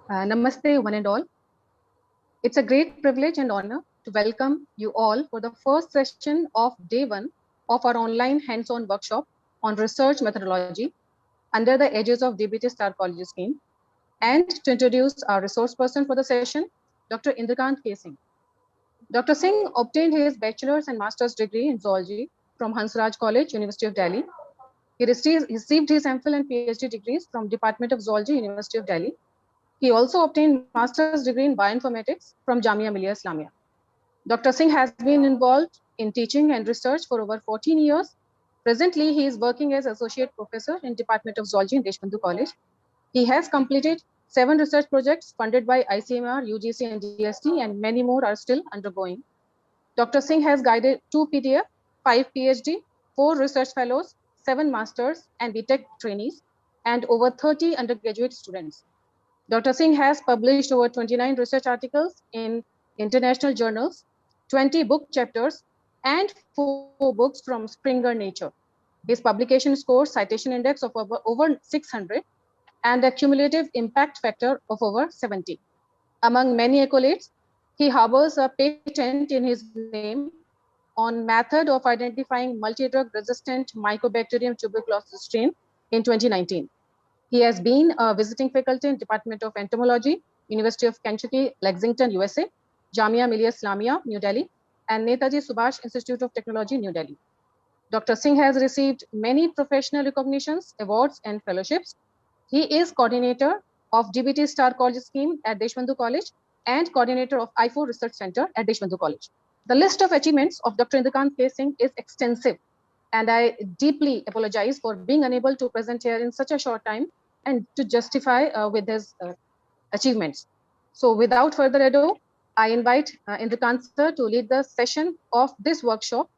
Namaste, one and all. It's a great privilege and honor to welcome you all for the first session of day one of our online hands-on workshop on research methodology under the edges of DBT Star College scheme, and to introduce our resource person for the session, Dr. Interconnection K. Singh. Dr. Singh obtained his bachelor's and master's degree in zoology from Hansraj College, University of Delhi. He received his MPhil and PhD degrees from Department of Zoology, University of Delhi. He also obtained master's degree in bioinformatics from Jamia Millia Islamia. Dr. Singh has been involved in teaching and research for over 14 years. Presently, he is working as associate professor in Department of Zoology in Deshbandhu College. He has completed 7 research projects funded by ICMR, UGC, and DST, and many more are still undergoing. Dr. Singh has guided 2 PDF, 5 PhD, 4 research fellows, 7 masters and BTech trainees, and over 30 undergraduate students. Dr. Singh has published over 29 research articles in international journals, 20 book chapters, and 4 books from Springer Nature. His publication scores citation index of over 600 and a cumulative impact factor of over 70. Among many accolades, he harbors a patent in his name on method of identifying multi-drug resistant Mycobacterium tuberculosis strain in 2019. He has been a visiting faculty in Department of Entomology, University of Kentucky, Lexington, USA, Jamia Millia Islamia, New Delhi, and Netaji Subhash Institute of Technology, New Delhi. Dr. Singh has received many professional recognitions, awards, and fellowships. He is coordinator of DBT Star College scheme at Deshbandhu College and coordinator of I4 Research Center at Deshbandhu College. The list of achievements of Dr. Interconnection K. Singh is extensive, and I deeply apologize for being unable to present here in such a short time and to justify with his achievements. So without further ado, I invite Interconnection sir to lead the session of this workshop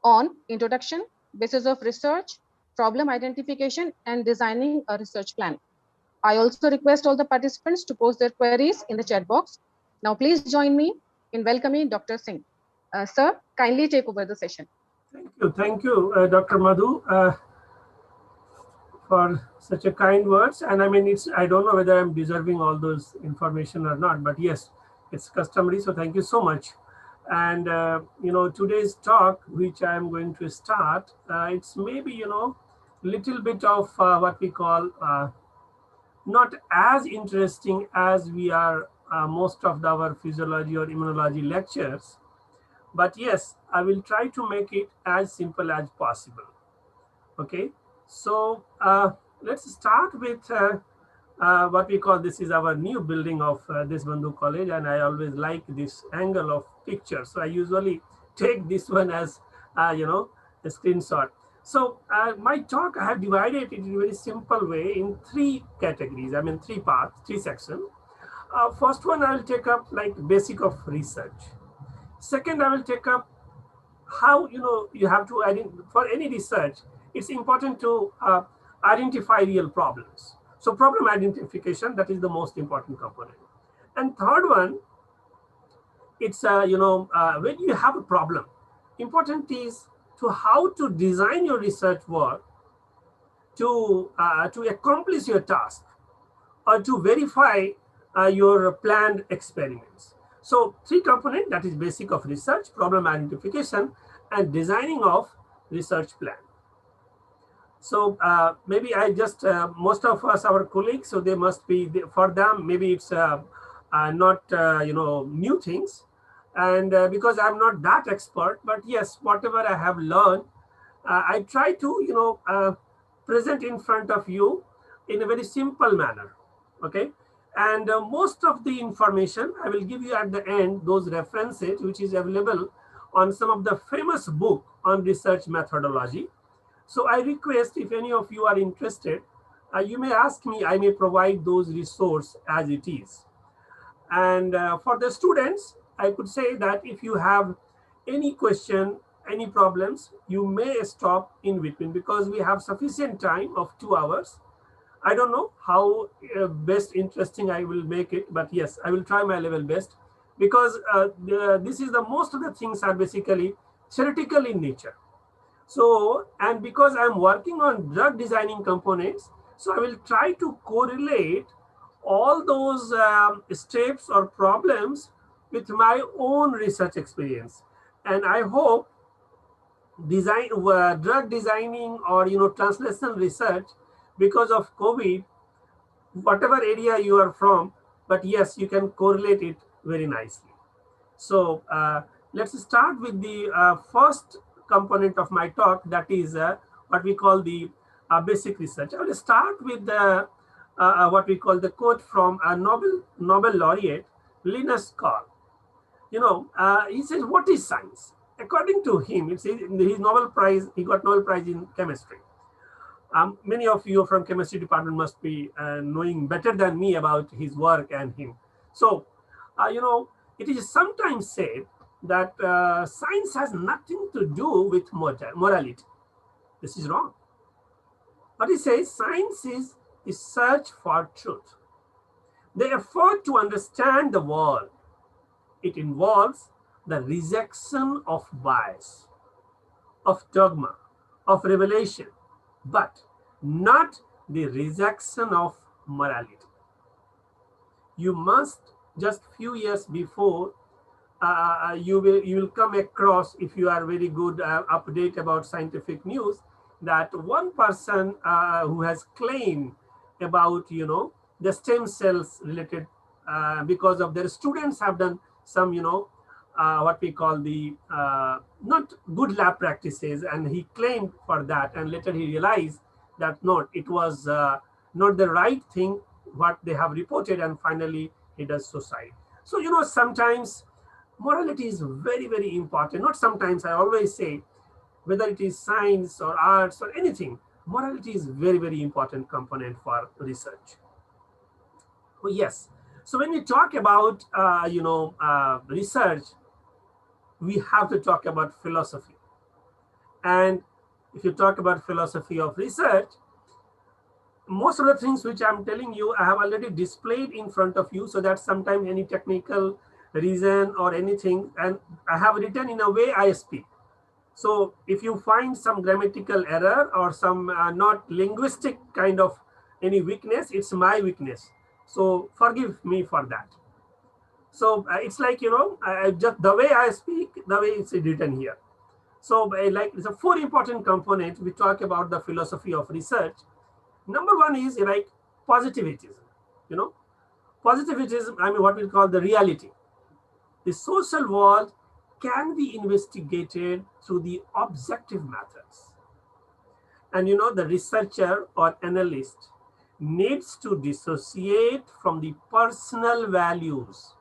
on introduction, basis of research, problem identification, and designing a research plan. I also request all the participants to post their queries in the chat box. Now please join me in welcoming Dr. Singh. Sir, kindly take over the session. Thank you, Dr. Madhu, for such a kind words. And I mean, I don't know whether I'm deserving all those information or not, but yes, it's customary. So thank you so much. And, today's talk, which I'm going to start, it's maybe, little bit of what we call not as interesting as we are most of our physiology or immunology lectures. But yes, I will try to make it as simple as possible. Okay, so let's start with what we call, this is our new building of Deshbandhu College, and I always like this angle of picture. So I usually take this one as, a screenshot. So my talk, I have divided it in a very simple way in 3 categories, 3 parts, 3 sections. First one, I will take up like basic of research. Second, I will take up how, you have to, for any research, it's important to identify real problems. So problem identification, that is the most important component. And third one, it's, when you have a problem, important is to how to design your research work to accomplish your task or to verify your planned experiments. So 3 components, that is basic of research, problem identification, and designing of research plan. So maybe I just, most of us, our colleagues, so they must be, for them, maybe it's not, new things. And because I'm not that expert, but yes, whatever I have learned, I try to, present in front of you in a very simple manner, okay? And most of the information I will give you at the end, those references, which is available on some of the famous book on research methodology. So I request, if any of you are interested, you may ask me, I may provide those resources as it is. And for the students, I could say that if you have any question, any problems, you may stop in between, because we have sufficient time of 2 hours. I don't know how best interesting I will make it, but yes, I will try my level best, because this is the most of the things are basically theoretical in nature. So, and because I'm working on drug designing components, so I will try to correlate all those steps or problems with my own research experience. And I hope drug designing or translational research, because of COVID, whatever area you are from, but yes, you can correlate it very nicely. So let's start with the first component of my talk, that is what we call the basic research. I will start with the what we call the quote from a Nobel laureate, Linus Carl. He says, "What is science?" According to him, it's his Nobel Prize. He got Nobel Prize in chemistry. Many of you from chemistry department must be knowing better than me about his work and him. So, it is sometimes said that science has nothing to do with morality. This is wrong. But he says science is the search for truth, the effort to understand the world. It involves the rejection of bias, of dogma, of revelation, but not the rejection of morality. You must, just few years before, you will come across, if you are very good update about scientific news, that one person who has claimed about the stem cells related because of their students have done some what we call the not good lab practices, and he claimed for that, and later he realized that no, it was not the right thing what they have reported, and finally he does suicide. So sometimes morality is very, very important. Not sometimes, I always say, whether it is science or arts or anything, morality is very, very important component for research. Oh, yes. So when we talk about research, we have to talk about philosophy. And if you talk about philosophy of research, most of the things which I'm telling you, I have already displayed in front of you, so that sometimes any technical reason or anything, and I have written in a way I speak. So if you find some grammatical error or some not linguistic kind of any weakness, it's my weakness. So forgive me for that. So it's like, just the way I speak, the way it's written here. So like it's a 4 important components. We talk about the philosophy of research. Number 1 is like positivism. Positivism, I mean what we call the reality. The social world can be investigated through the objective methods. And the researcher or analyst needs to dissociate from the personal values,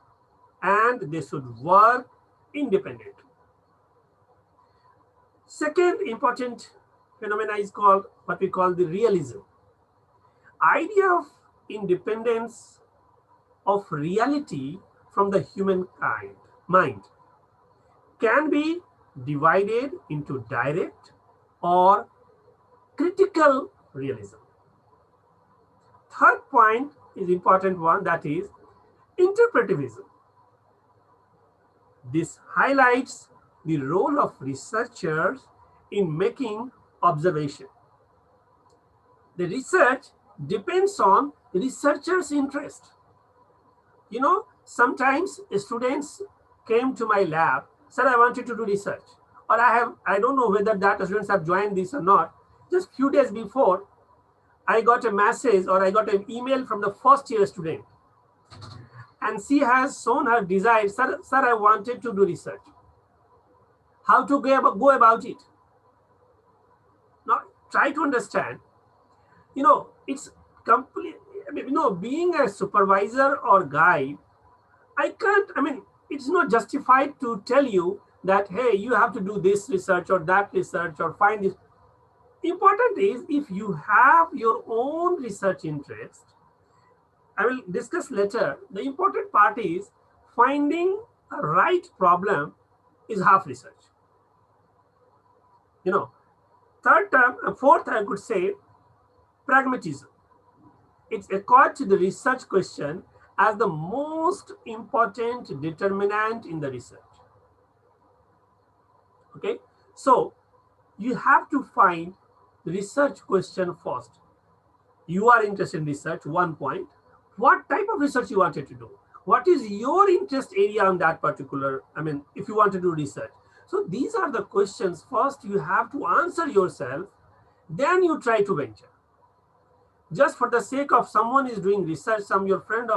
and they should work independently. Second important phenomena is called what we call the realism. Idea of independence of reality from the human mind can be divided into direct or critical realism. Third point is important one, that is interpretivism. This highlights the role of researchers in making observation. The research depends on the researcher's interest. Sometimes students came to my lab, said, I wanted to do research. Or I don't know whether that students have joined this or not. Just few days before, I got a message or I got an email from the first year student. And she has shown her desire, sir, I wanted to do research. How to go about it? Now, try to understand. It's complete. Being a supervisor or guide, it's not justified to tell you that, hey, you have to do this research or that research or find this. Important is if you have your own research interest, I will discuss later. The important part is finding a right problem is half research. Fourth, I could say pragmatism. It's acquired to the research question as the most important determinant in the research. Okay, so you have to find the research question first. You are interested in research, 1 point. what type of research you wanted to do. What is your interest area on that particular, if you want to do research. So these are the questions first you have to answer yourself, then you try to venture. Just for the sake of someone is doing research, your friend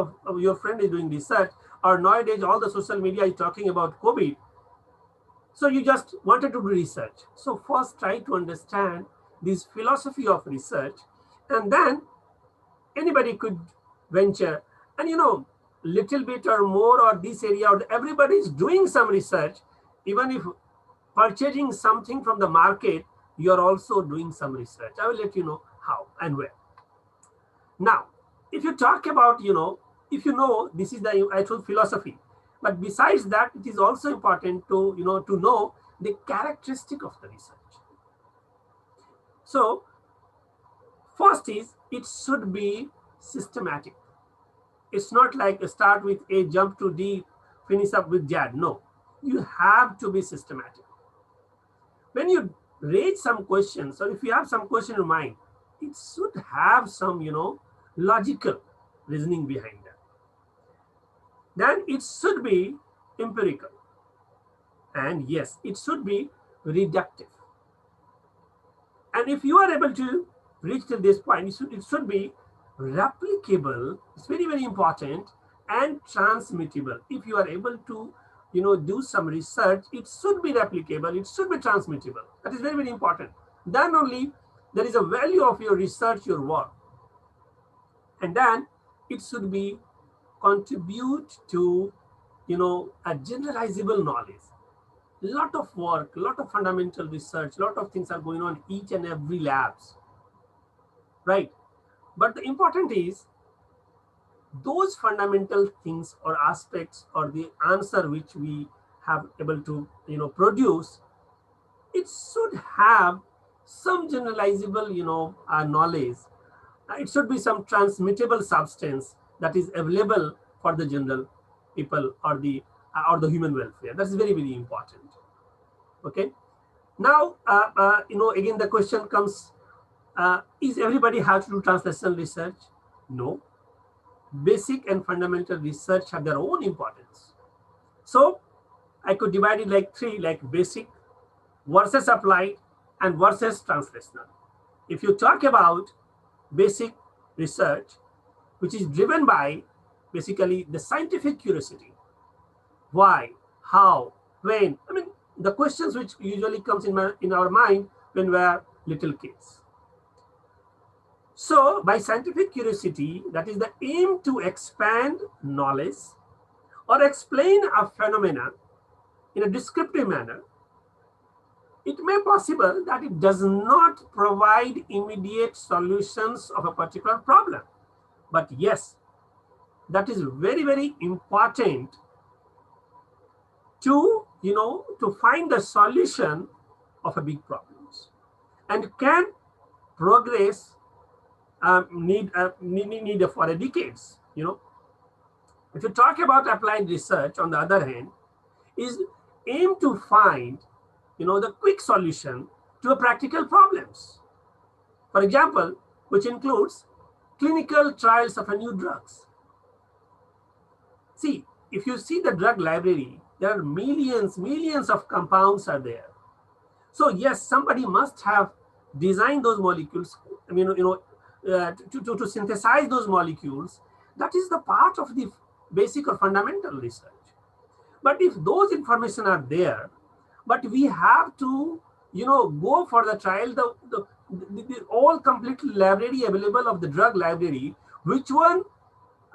is doing research, or nowadays all the social media is talking about COVID. So you just wanted to do research. So first try to understand this philosophy of research, and then anybody could venture. And little bit or more, or this area, or everybody is doing some research. Even if purchasing something from the market, you are also doing some research. I will let you know how and where. Now, if you talk about, if this is the actual philosophy, but besides that, it is also important to, to know the characteristic of the research. So first is, it should be systematic. It's not like start with A, jump to D, finish up with Z. No, you have to be systematic. When you raise some questions, or if you have some question in mind, it should have some, logical reasoning behind that. Then it should be empirical. And yes, it should be reductive. And if you are able to reach to this point, it should be replicable. It's very, very important, and transmittable. If you are able to, do some research, it should be replicable. It should be transmittable. That is very, very important. Then only there is a value of your research, your work. And then it should be contribute to, a generalizable knowledge. Lot of work, lot of fundamental research, lot of things are going on each and every labs, right? But the important is those fundamental things or aspects, or the answer which we have able to, produce, it should have some generalizable, knowledge. It should be some transmittable substance that is available for the general people, or the human welfare. That is very, very important. Okay. Now, again, the question comes, is everybody have to do translational research? No. Basic and fundamental research have their own importance. So I could divide it like three, like basic versus applied and versus translational. If you talk about basic research, which is driven by basically the scientific curiosity, why, how, when, the questions which usually comes in our mind when we are little kids. So by scientific curiosity, that is the aim to expand knowledge or explain a phenomena in a descriptive manner. It may be possible that it does not provide immediate solutions of a particular problem. But yes, that is very, very important to, to find the solution of a big problems, and can progress need for decades. If you talk about applied research, on the other hand, is aim to find, the quick solution to a practical problems. For example, which includes clinical trials of a new drugs. See, if you see the drug library, there are millions of compounds are there. So yes, somebody must have designed those molecules, to synthesize those molecules. That is the part of the basic or fundamental research. But if those information are there, but we have to, go for the trial, the all complete library available of the drug library, which one,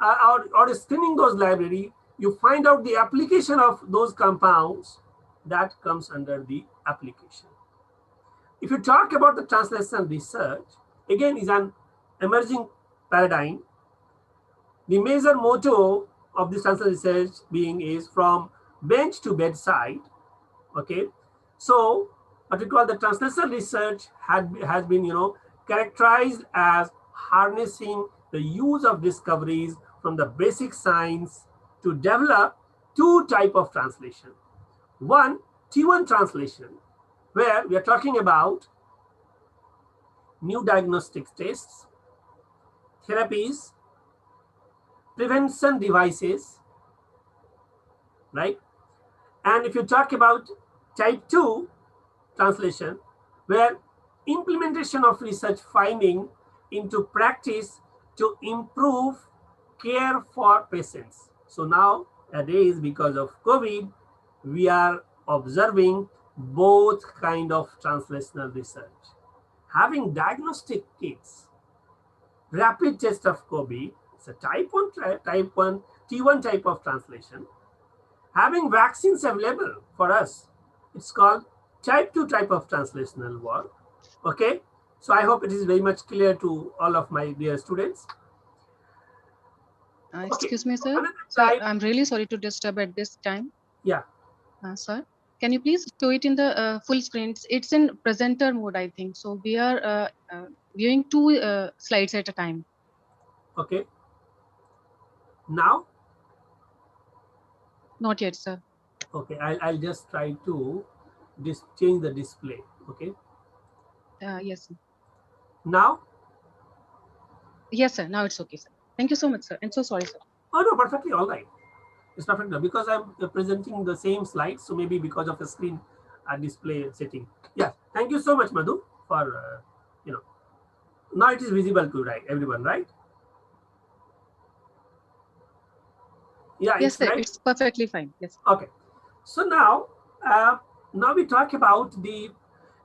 or screening those library, you find out the application of those compounds, that comes under the application. If you talk about the translational research, again, is an emerging paradigm. The major motto of this translational research being is from bench to bedside. Okay, so what we call the translational research has been, characterized as harnessing the use of discoveries from the basic science to develop two types of translation. One, T1 translation, where we are talking about new diagnostic tests, therapies, prevention devices, right? And if you talk about type 2 translation, where implementation of research finding into practice to improve care for patients. So nowadays, because of COVID, we are observing both kind of translational research. Having diagnostic kits, rapid test of COVID, it's a type 1, T1 type of translation. Having vaccines available for us, it's called type 2 type of translational work. Okay, so I hope it is very much clear to all of my dear students. Excuse me, sir. Sir, I'm really sorry to disturb at this time. Yeah. Sir, can you please show it in the full screen? It's in presenter mode, I think. So we are viewing 2 slides at a time. Okay. Now? Not yet, sir. Okay, I'll just try to change the display. Okay. Yes, sir. Now? Yes, sir. Now it's okay, sir. Thank you so much, sir. And so sorry, sir. Oh, no, perfectly all right. It's perfect because I'm presenting the same slides. So maybe because of a screen display setting. Yeah. Thank you so much, Madhu, for, now it is visible to everyone, right? Yeah. Yes, sir. Right? It's perfectly fine. Yes. Okay. So now we talk about the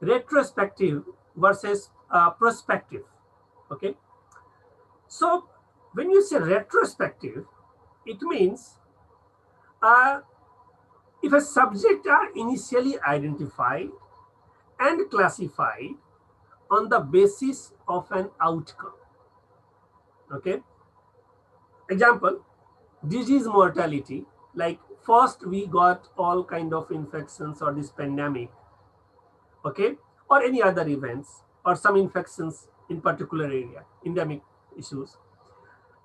retrospective versus prospective. Okay. So when you say retrospective, it means if a subject are initially identified and classified on the basis of an outcome. Okay. Example, disease mortality, like first we got all kind of infections or this pandemic, okay, or any other events or some infections in particular area, endemic issues,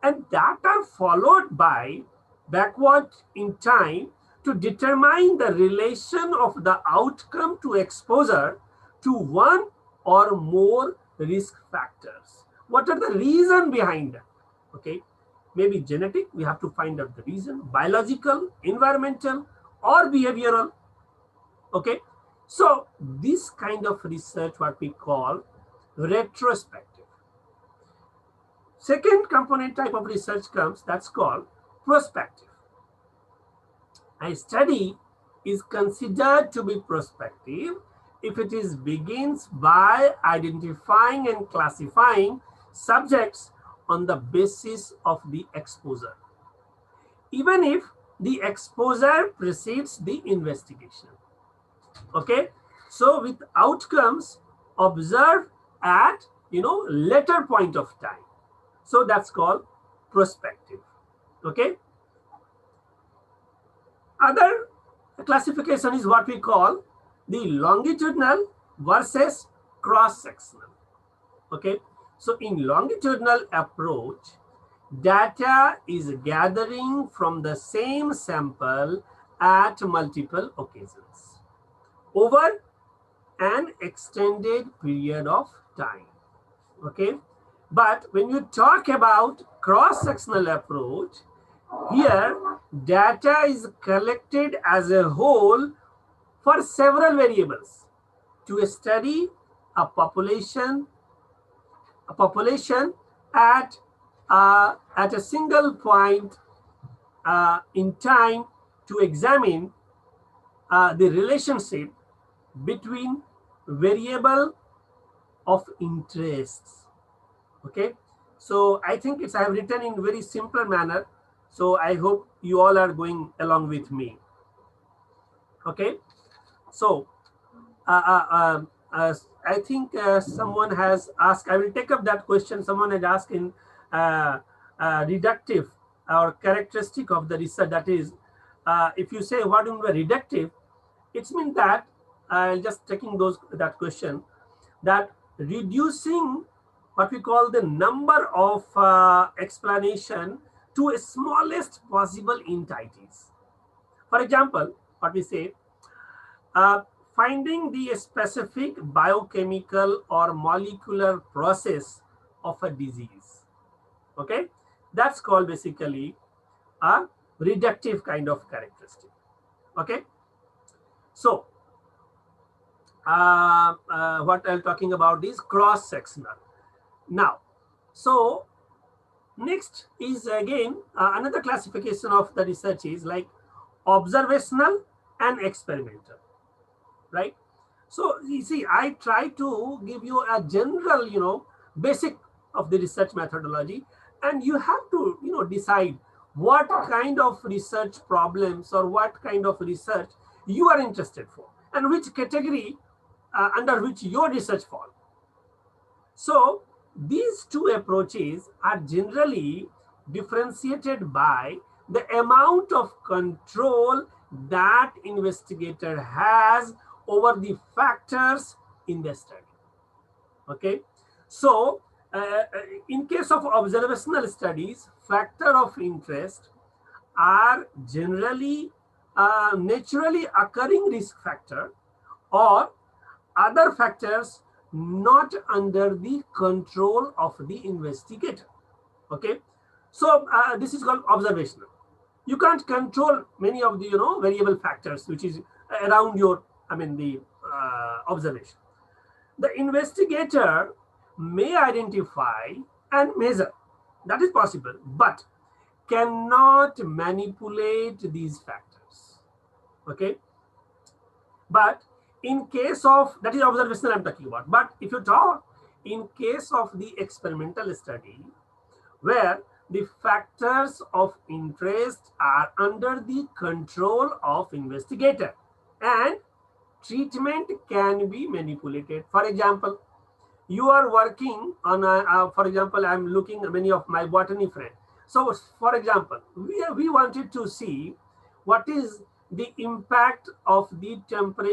and that are followed by backward in time to determine the relation of the outcome to exposure to one or more risk factors. What are the reason behind that? Okay, maybe genetic, we have to find out the reason, biological, environmental, or behavioral. Okay, so this kind of research, what we call retrospective. Second component type of research comes, that's called prospective. A study is considered to be prospective if it is begins by identifying and classifying subjects on the basis of the exposure, even if the exposure precedes the investigation. Okay, so with outcomes observed at later point of time. So that's called prospective. Okay. Other classification is what we call the longitudinal versus cross-sectional. Okay. So in longitudinal approach, data is gathering from the same sample at multiple occasions over an extended period of time. Okay. But when you talk about cross-sectional approach, here data is collected as a whole for several variables to study a population at a single point in time to examine the relationship between variable of interests. Okay, so I think I have written in very simple manner. So I hope you all are going along with me. Okay, so I think someone has asked, I will take up that question. Someone had asked in reductive or characteristic of the research. That is, if you say what do you mean by reductive, it means that just taking that question, that reducing what we call the number of explanation to a smallest possible entities. For example, what we say, finding the specific biochemical or molecular process of a disease. Okay, That's called basically a reductive kind of characteristic. Okay. So what I'm talking about is cross-sectional. Now, so next is again another classification of the research is like observational and experimental, right? So you see, I try to give you a general, basic of the research methodology, and you have to, decide what kind of research problems or what kind of research you are interested for, and which category under which your research falls. So these two approaches are generally differentiated by the amount of control that investigator has over the factors in the study. Okay, so in case of observational studies, factor of interest are generally naturally occurring risk factor or other factors not under the control of the investigator. Okay, so this is called observational. You can't control many of the variable factors which is around your the observation. The investigator may identify and measure, that is possible, but cannot manipulate these factors. Okay, but in case of, that is observational I'm talking about, but if you talk in case of the experimental study where the factors of interest are under the control of investigator and treatment can be manipulated. For example, you are working on for example, I'm looking at many of my botany friends. So for example, we wanted to see what is the impact of the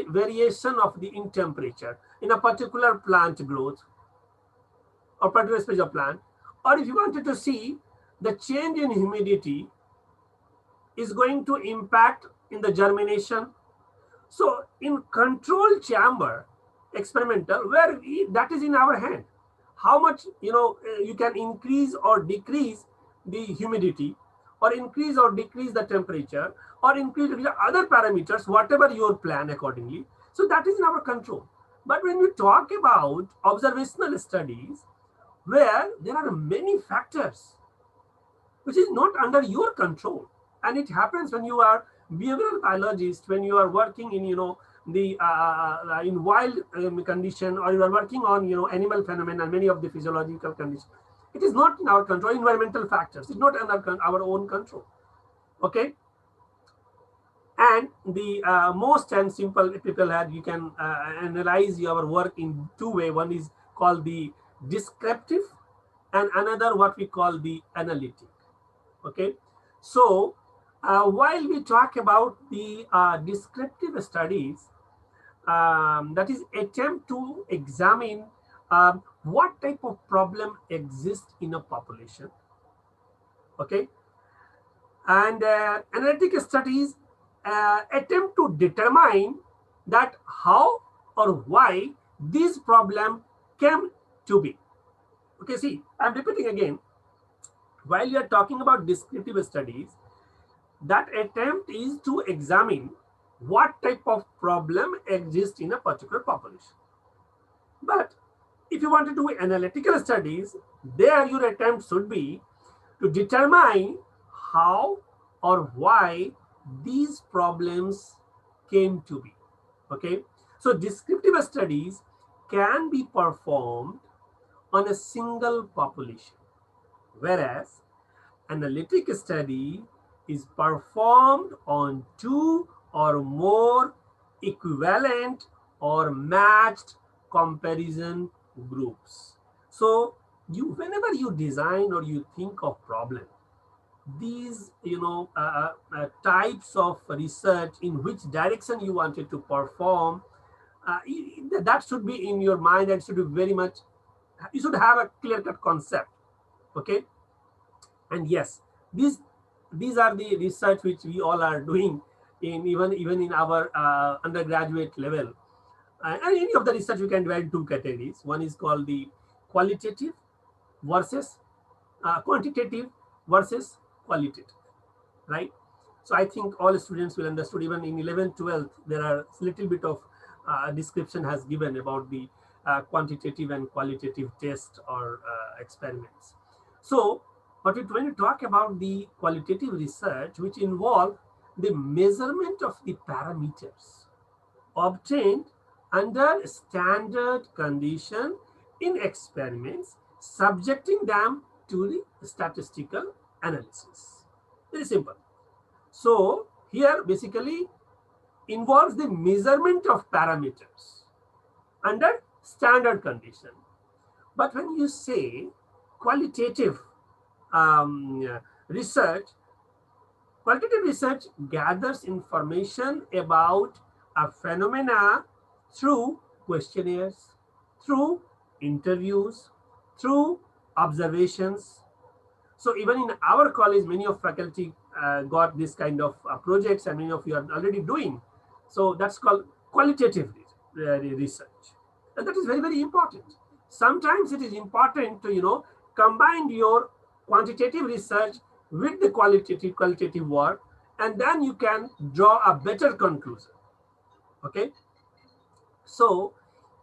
variation of the in temperature in a particular plant growth or particular species of plant, or if you wanted to see the change in humidity is going to impact in the germination. So in control chamber experimental, where that is in our hand, how much you can increase or decrease the humidity, or increase or decrease the temperature, or increase the other parameters, whatever your plan accordingly. So that is in our control. But when we talk about observational studies, where there are many factors which is not under your control, and it happens when you are behavioral biologist, when you are working in the in wild condition, or you are working on animal phenomena, many of the physiological conditions, it is not in our control. Environmental factors, it's not under our own control. Okay, and the most and simple people had, you can analyze your work in two ways. One is called the descriptive, and another what we call the analytic. Okay, so while we talk about the descriptive studies, that is attempt to examine what type of problem exists in a population. Okay, and analytic studies attempt to determine that how or why this problem came to be. Okay, see, I'm repeating again. While you are talking about descriptive studies, that attempt is to examine what type of problem exists in a particular population. But if you want to do analytical studies, there your attempt should be to determine how or why these problems came to be. Okay, so descriptive studies can be performed on a single population, whereas analytic study is performed on two or more equivalent or matched comparison groups. So whenever you design or you think of problem, these types of research in which direction you wanted to perform, that should be in your mind, and should be very much, you should have a clear-cut concept. Okay, and yes, these are the research which we all are doing in even in our undergraduate level. And any of the research we can divide into two categories. One is called the qualitative versus quantitative versus qualitative, right? So I think all students will understand. Even in 11th, 12th, there are a little bit of description has given about the quantitative and qualitative test or experiments. So, but when you talk about the qualitative research, which involve the measurement of the parameters obtained under standard condition in experiments, subjecting them to the statistical analysis. Very simple. So here basically involves the measurement of parameters under standard condition. But when you say qualitative research, qualitative research gathers information about a phenomena through questionnaires, through interviews, through observations. So even in our college, many of faculty got this kind of projects, and many of you are already doing. So that's called qualitative research. And that is very, very important. Sometimes it is important to, combine your quantitative research with the qualitative work, and then you can draw a better conclusion. Okay. So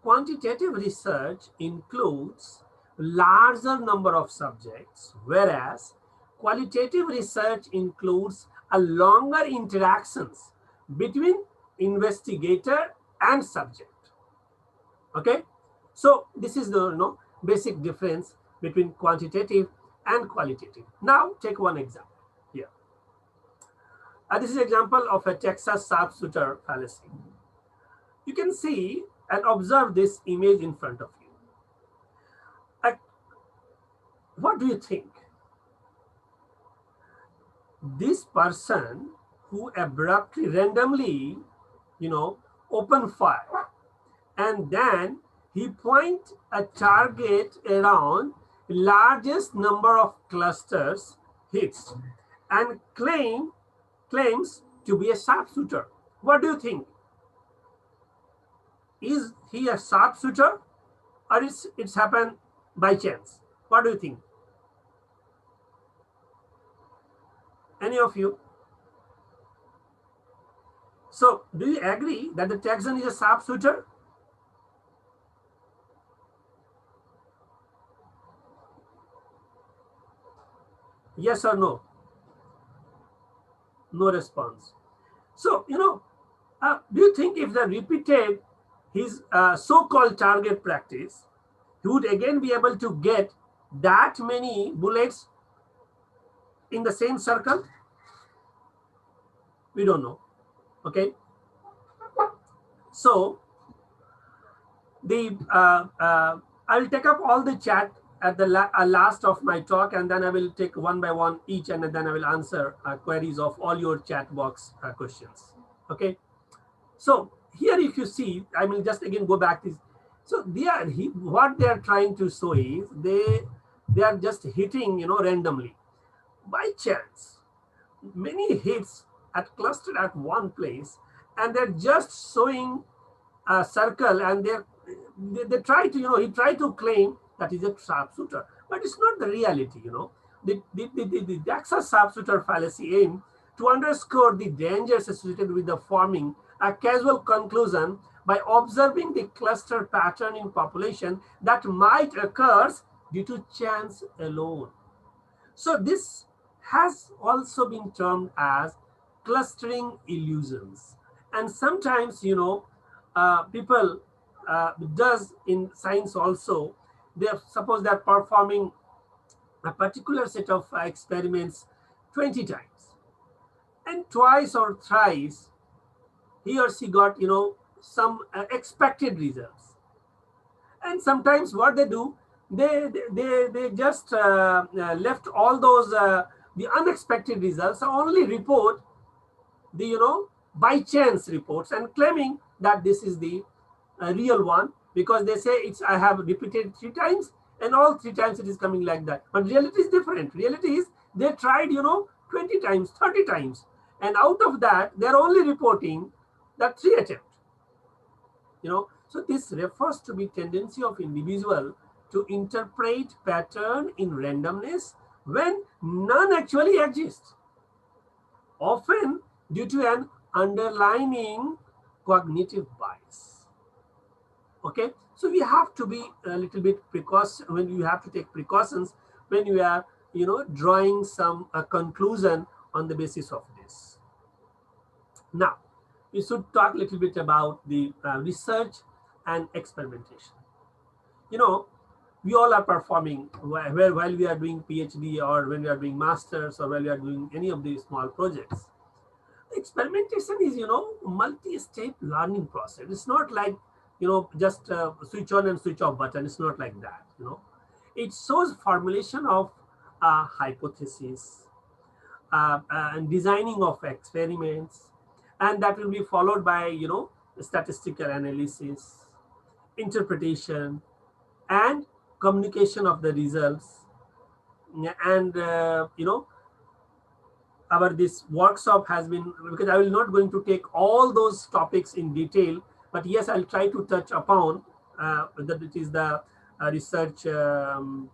quantitative research includes larger number of subjects, whereas qualitative research includes a longer interactions between investigator and subject. Okay, so this is the basic difference between quantitative and qualitative. Now take one example here. This is an example of a Texas sharpshooter fallacy. You can see and observe this image in front of you. What do you think? This person who abruptly, randomly, open fire, and then he point a target around largest number of clusters hits and claims to be a sharpshooter. What do you think? Is he a sharpshooter, or it's happened by chance? What do you think? Any of you? So do you agree that the Texan is a sharpshooter? Yes or no? No response. So, do you think if they repeated his so-called target practice, he would again be able to get that many bullets in the same circle? We don't know. Okay. So I will take up all the chat at the last of my talk, and then I will take one by one each, and then I will answer queries of all your chat box questions. Okay. So here, if you see, I will just again go back this. So what they are trying to show is they are just hitting randomly by chance. Many hits at clustered at one place, and they're just showing a circle, and they try to he tried to claim that is a sharpshooter, but it's not the reality. The Texas sharpshooter fallacy aim to underscore the dangers associated with the forming a causal conclusion by observing the cluster pattern in population that might occur due to chance alone. So this has also been termed as clustering illusions. And sometimes, people does in science also, suppose they're performing a particular set of experiments 20 times, and twice or thrice he or she got some expected results. And sometimes what they do, they just left all those the unexpected results, only report the by chance reports, and claiming that this is the real one, because they say I have repeated 3 times, and all 3 times it is coming like that. But reality is different. Reality is they tried 20 times, 30 times, and out of that they're only reporting that 3 attempts. So this refers to the tendency of individual to interpret pattern in randomness when none actually exists, often due to an underlying cognitive bias. Okay, so we have to be a little bit precaution when you have to take precautions when you are drawing some conclusion on the basis of this. Now we should talk a little bit about the research and experimentation. You know, we all are performing while we are doing PhD, or when we are doing masters, or while we are doing any of these small projects. Experimentation is multi-step learning process. It's not like just switch on and switch off button. It's not like that. It shows formulation of hypothesis, and designing of experiments, and that will be followed by statistical analysis, interpretation, and communication of the results. And our this workshop has been, because I will not going to take all those topics in detail, but yes, I'll try to touch upon that it is the research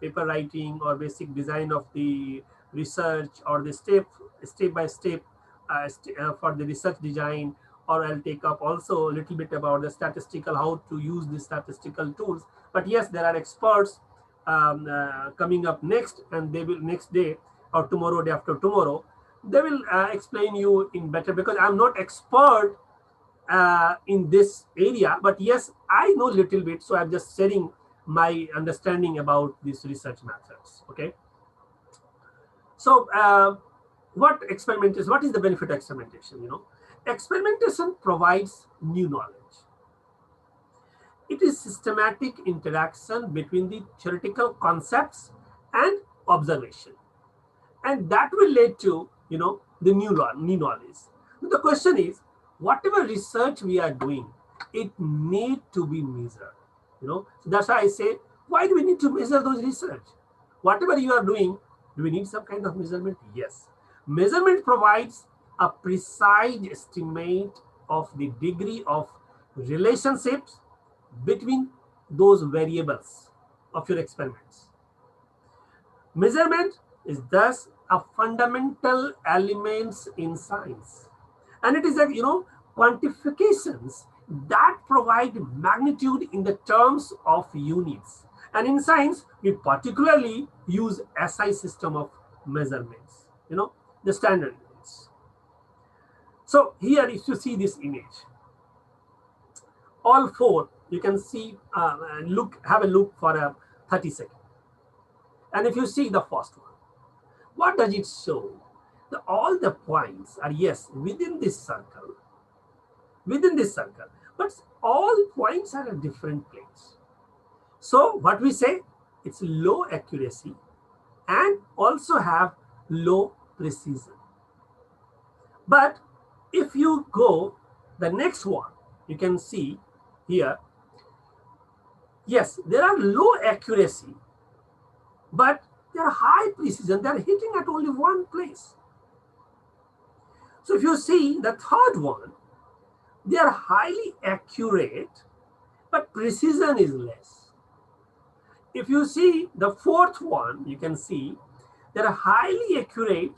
paper writing, or basic design of the research, or the step by step for the research design, or I'll take up also a little bit about the statistical, how to use the statistical tools. But yes, there are experts coming up next, and they will next day or tomorrow, day after tomorrow, they will explain you in better, because I'm not expert in this area, but yes, I know little bit, so I'm just sharing my understanding about these research methods. Okay, so what is the benefit of experimentation? Experimentation provides new knowledge. It is systematic interaction between the theoretical concepts and observation, and that will lead to the new knowledge. The question is, whatever research we are doing, it need to be measured. So that's why I say, why do we need to measure those research? Whatever you are doing, do we need some kind of measurement? Yes. Measurement provides a precise estimate of the degree of relationships between those variables of your experiments. Measurement is thus a fundamental element in science, and it is like quantifications that provide magnitude in the terms of units. And in science, we particularly use SI system of measurements, the standard units. So here, if you see this image, all four, you can see, have a look for a 30 seconds. And if you see the first one, what does it show? All the points are, yes, within this circle, but all points are at different places. So what we say, it's low accuracy and also have low precision. But if you go the next one, you can see here, yes, there are low accuracy, but they are high precision. They are hitting at only one place. So if you see the third one, they are highly accurate, but precision is less. If you see the fourth one, you can see they are highly accurate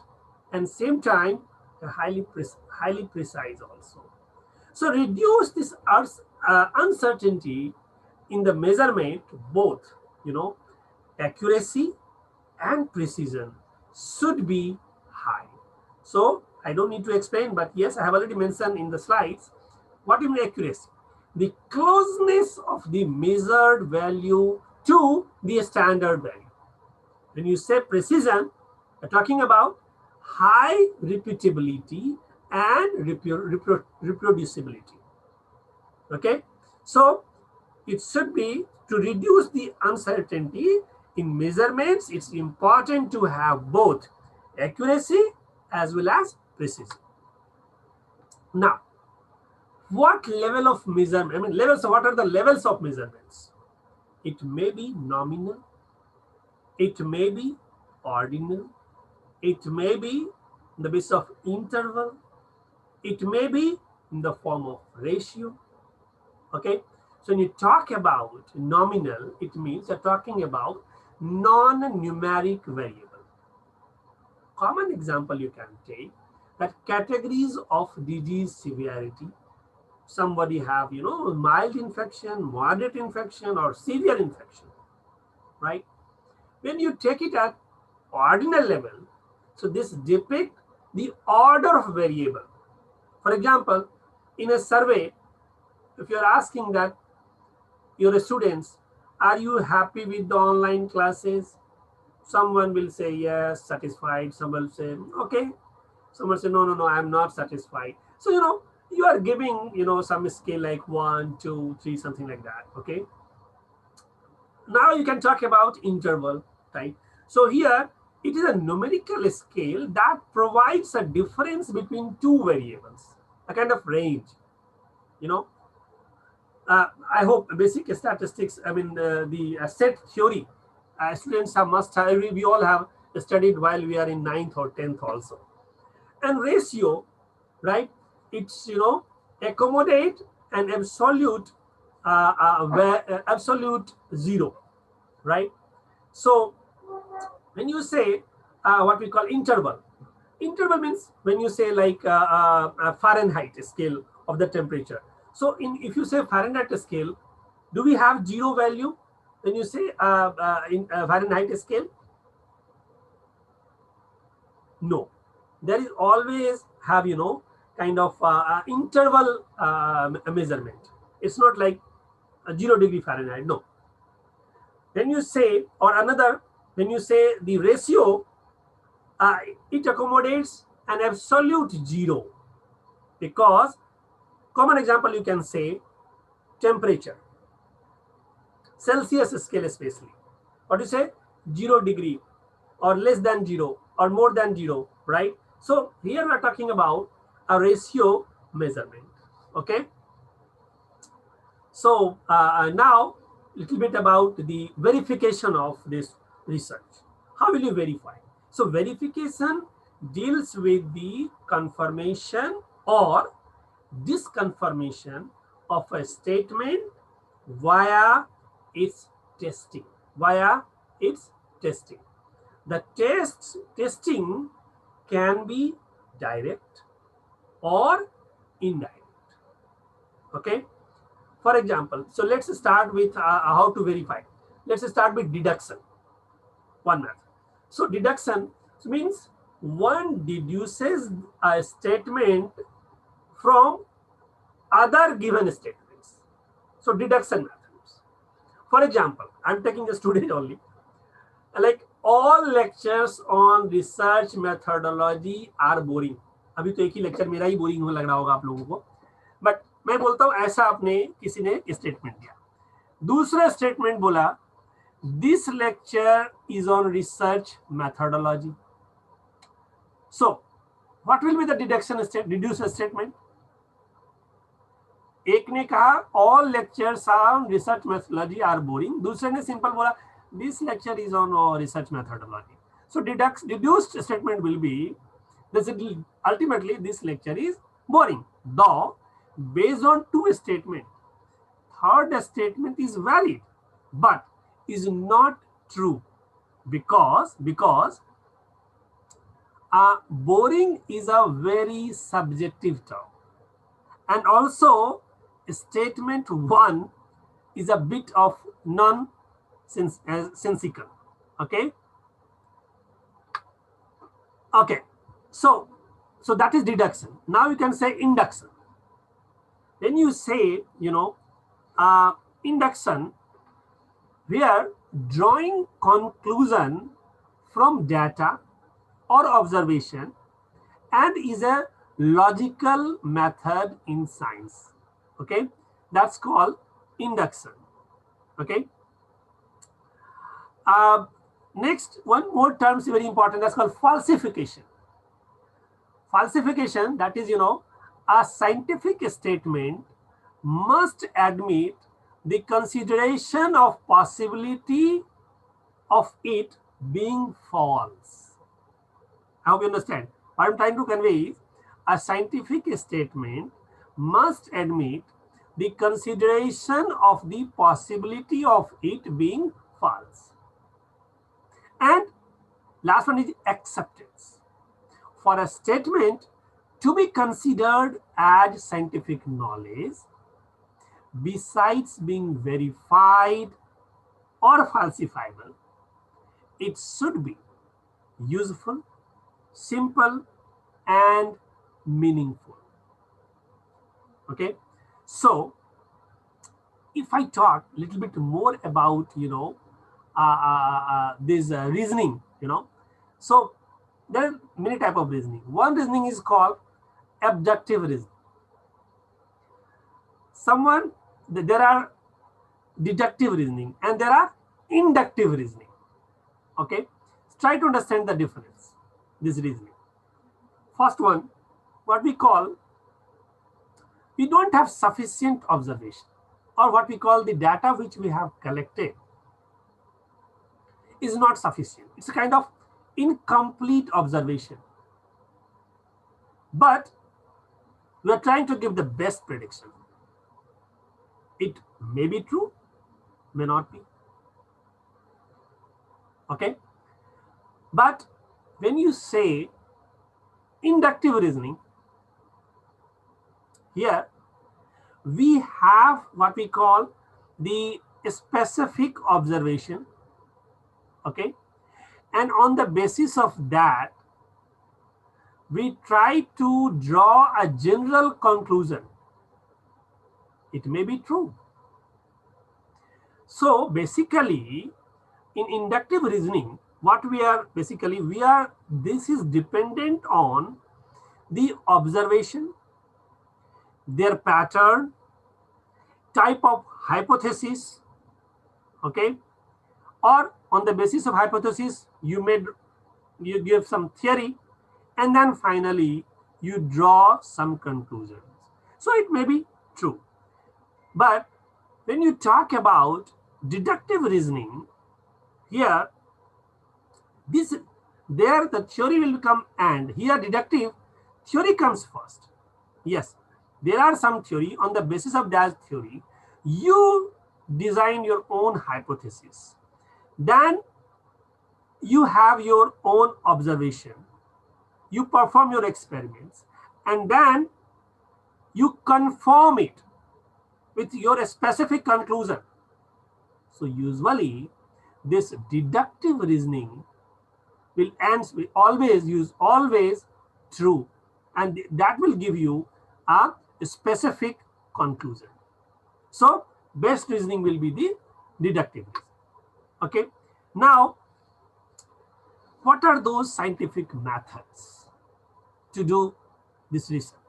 and same time they're highly precise also. So reduce this uncertainty in the measurement, both accuracy and precision should be high. So I don't need to explain, but yes, I have already mentioned in the slides. What do you mean accuracy? The closeness of the measured value to the standard value. When you say precision, you're talking about high repeatability and reproducibility. Okay, so it should be to reduce the uncertainty in measurements. It's important to have both accuracy as well as precision. Now, what level of measurement? What are the levels of measurements? It may be nominal, it may be ordinal, it may be in the basis of interval, it may be in the form of ratio. Okay, so when you talk about nominal, it means you're talking about non-numeric variable. common example you can take, that categories of disease severity. Somebody have, mild infection, moderate infection, or severe infection, right? When you take it at ordinal level, so this depict the order of variable. For example, in a survey, if you're asking that your students, are you happy with the online classes? Someone will say yes, satisfied. Someone will say, okay. Someone say, no, I'm not satisfied. So, you are giving, some scale like 1, 2, 3, something like that, okay? Now you can talk about interval type. So here, it is a numerical scale that provides a difference between two variables, a kind of range, I hope basic statistics, the set theory, students we all have studied while we are in 9th or 10th also. And ratio, right? It's, accommodate an absolute, absolute zero, right? So when you say what we call interval means when you say like a Fahrenheit scale of the temperature. So if you say Fahrenheit scale, do we have zero value when you say in Fahrenheit scale? No, there is always have, kind of interval measurement. It's not like a 0 degree Fahrenheit. No. When you say, or another, when you say the ratio, it accommodates an absolute zero, because common example you can say temperature, Celsius scale especially. What you say? 0 degree or less than 0 or more than 0, right? So here we are talking about a ratio measurement, okay? So now a little bit about the verification of this research. How will you verify? So verification deals with the confirmation or disconfirmation of a statement via its testing. The testing can be direct or indirect. Okay. For example, so let's start with how to verify. Let's start with deduction. One method. So deduction means one deduces a statement from other given statements. So deduction methods. For example, I'm taking a student only. Like all lectures on research methodology are boring. अभी तो एक ही lecture मेरा ही boring लग रहा होगा आप लोगों को, बट मैं बोलता हूं ऐसा आपने किसी ने स्टेटमेंट दिया, दूसरा स्टेटमेंट बोला this lecture is on research methodology. So what will be the deduced statement? एक ने कहा all lectures on research methodology are boring, दूसरे ने सिंपल बोला this lecture is on research methodology. So deduced statement will be this, ultimately this lecture is boring, though based on two statements, third statement is valid but is not true because boring is a very subjective term, and also statement one is a bit of nonsensical. Okay. So that is deduction. Now you can say induction. When you say induction, we are drawing conclusion from data or observation and is a logical method in science. Okay, that's called induction. Okay. Next, one more term is very important. That's called falsification. Falsification, that is, a scientific statement must admit the consideration of possibility of it being false. I hope you understand. What I'm trying to convey is a scientific statement must admit the consideration of the possibility of it being false. And last one is acceptance. for a statement to be considered as scientific knowledge, besides being verified or falsifiable, it should be useful, simple, and meaningful. Okay, so if I talk a little bit more about this reasoning, so there are many type of reasoning. One reasoning is called abductive reasoning. There are deductive reasoning and there are inductive reasoning. Okay, try to understand the difference. This reasoning. First one, what we call, we don't have sufficient observation, or what we call the data which we have collected is not sufficient. It's a kind of incomplete observation. But we are trying to give the best prediction. It may be true, may not be. Okay? But when you say inductive reasoning, here we have what we call the specific observation. Okay? And on the basis of that, we try to draw a general conclusion. It may be true. So basically, in inductive reasoning, what we are basically, this is dependent on the observation, their pattern, type of hypothesis, okay? Or on the basis of hypothesis, you give some theory, and then finally you draw some conclusions. So it may be true. But when you talk about deductive reasoning, here, there the theory will come, and here deductive theory comes first. Yes, there are some theory. On the basis of that theory, you design your own hypothesis. Then you have your own observation. You perform your experiments, and then you confirm it with your specific conclusion. So usually this deductive reasoning will always true, and that will give you a specific conclusion. So best reasoning will be the deductive reasoning. Okay, now what are those scientific methods to do this research?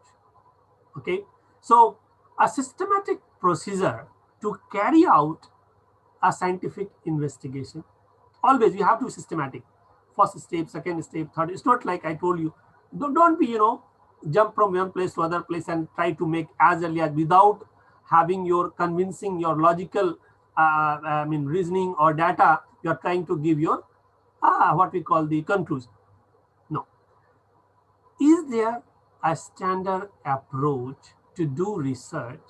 Okay, so a systematic procedure to carry out a scientific investigation. Always you have to be systematic. First step, second step, third. It's not like I told you, don't be, jump from one place to other place and try to make as early as, without having your convincing, your logical reasoning or data. You are trying to give your what we call the conclusion. No. Is there a standard approach to do research,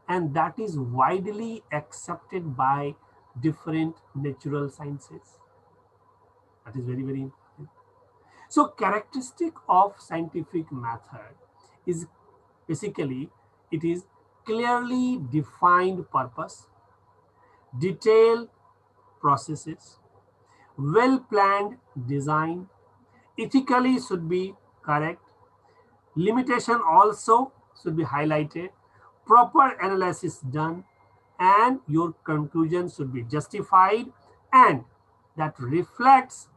and that is widely accepted by different natural sciences? That is very, very important. So characteristic of scientific method is basically, it is clearly defined purpose, detailed processes, well-planned design, ethically should be correct, limitation also should be highlighted, proper analysis done, and your conclusion should be justified, and that will reflect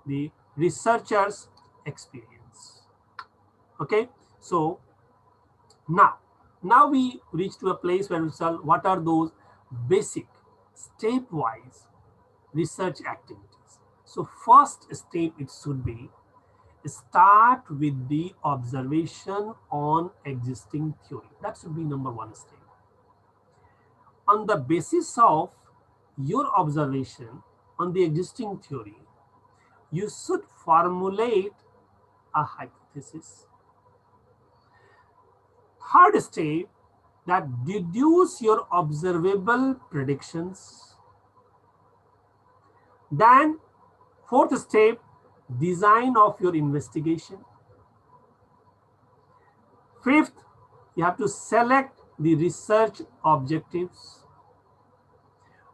the researcher's experience. Okay, so now we reach to a place where we say, what are those basic stepwise research activities? So first step, it should be start with the observation on existing theory. That should be number one step. On the basis of your observation on the existing theory, you should formulate a hypothesis. Third step, that deduce your observable predictions. Then fourth step, design of your investigation. Fifth, you have to select the research objectives.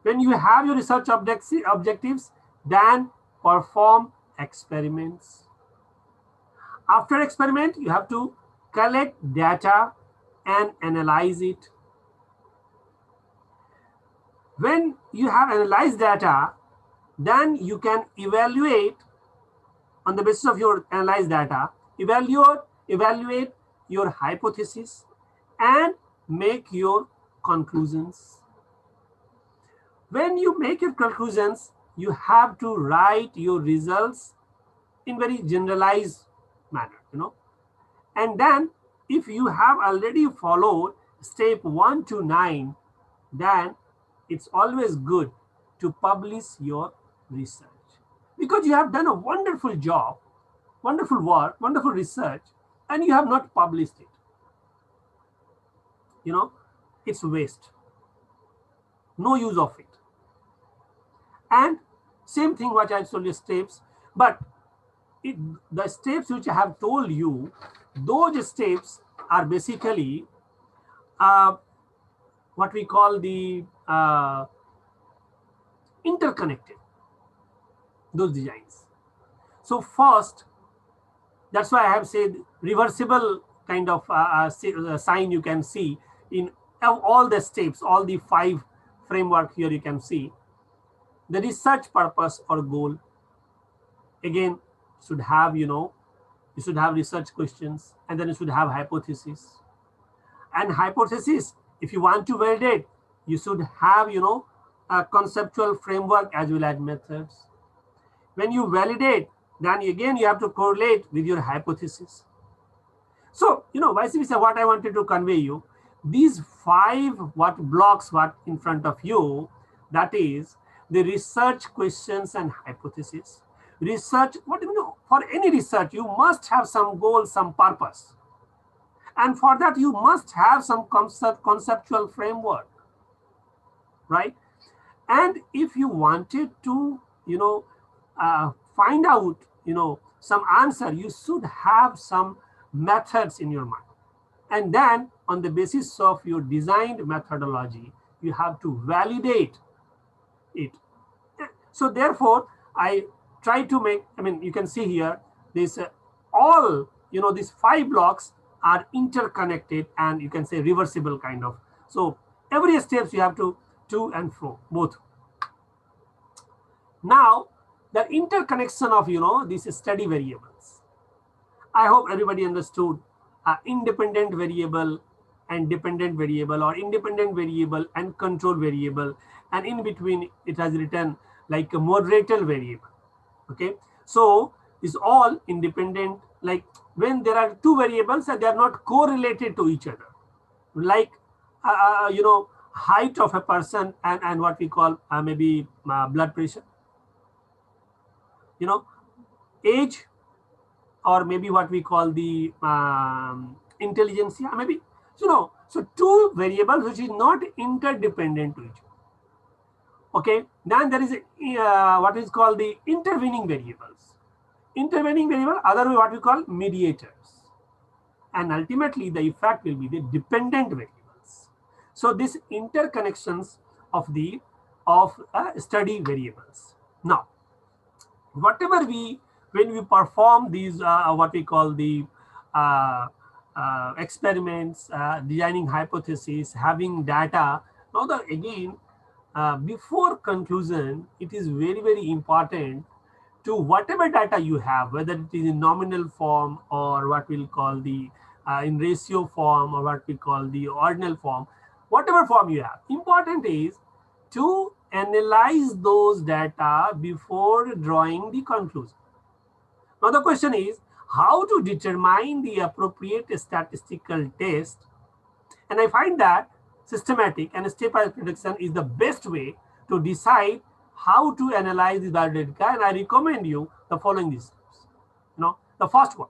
When you have your research objectives, then perform experiments. After experiment, you have to collect data and analyze it. When you have analyzed data, then you can evaluate on the basis of your analyzed data, evaluate your hypothesis and make your conclusions. When you make your conclusions, you have to write your results in very generalized manner, And then if you have already followed step 1 to 9, then it's always good to publish your research, because you have done a wonderful job, wonderful work, wonderful research, and you have not published it. It's waste. No use of it. And same thing what I told you steps, but the steps which I have told you, those steps are basically what we call the interconnected, those designs. So first, that's why I have said reversible kind of sign you can see in all the steps, all the 5 framework here you can see. The research purpose or goal, again, should have, you should have research questions, and then you should have hypothesis. And hypothesis, if you want to validate, you should have, a conceptual framework as well as methods. When you validate, then again, you have to correlate with your hypothesis. So, vice versa, what I wanted to convey you, these 5 blocks in front of you, that is the research questions and hypothesis. Research, for any research, you must have some goal, some purpose. And for that, you must have some conceptual framework, right? And if you wanted to, find out, some answer, you should have some methods in your mind. And then on the basis of your designed methodology, you have to validate it. So therefore, I try to make, you can see here, this all, these 5 blocks are interconnected and you can say reversible kind of. So every steps you have to and fro, both. Now, the interconnection of, these study variables. I hope everybody understood independent variable and dependent variable, or independent variable and control variable, and in between it has written like a moderator variable. Okay, so it's all independent. Like when there are 2 variables and they are not correlated to each other, like height of a person and what we call maybe blood pressure, age, or maybe what we call the intelligence, maybe. So 2 variables which is not interdependent to each other. Okay, then there is what is called the intervening variables. Intervening variable, otherwise what we call mediators. And ultimately the effect will be the dependent variables. So these interconnections of the study variables. Now, whatever when we perform these what we call the experiments, designing hypotheses, having data. Now again, before conclusion, it is very, very important to whatever data you have, whether it is in nominal form or what we'll call the in ratio form, or what we call the ordinal form, whatever form you have. Important is to analyze those data before drawing the conclusion. Now the question is how to determine the appropriate statistical test. And I find that systematic and stepwise prediction is the best way to decide how to analyze the data. And I recommend you the following these steps. The first one,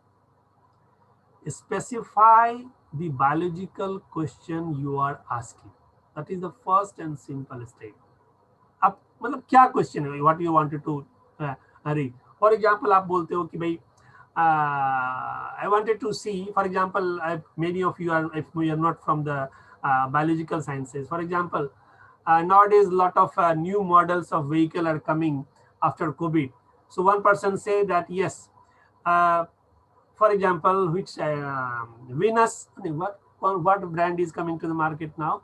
specify the biological question you are asking. That is the first and simple step. Ab, kya question hai, what you wanted to read? For example, आप बोलते हो कि भाई I wanted to see, for example, many of you are, if you are not from the biological sciences, for example, nowadays a lot of new models of vehicle are coming after COVID. So one person say that yes, for example, which Venus, what brand is coming to the market now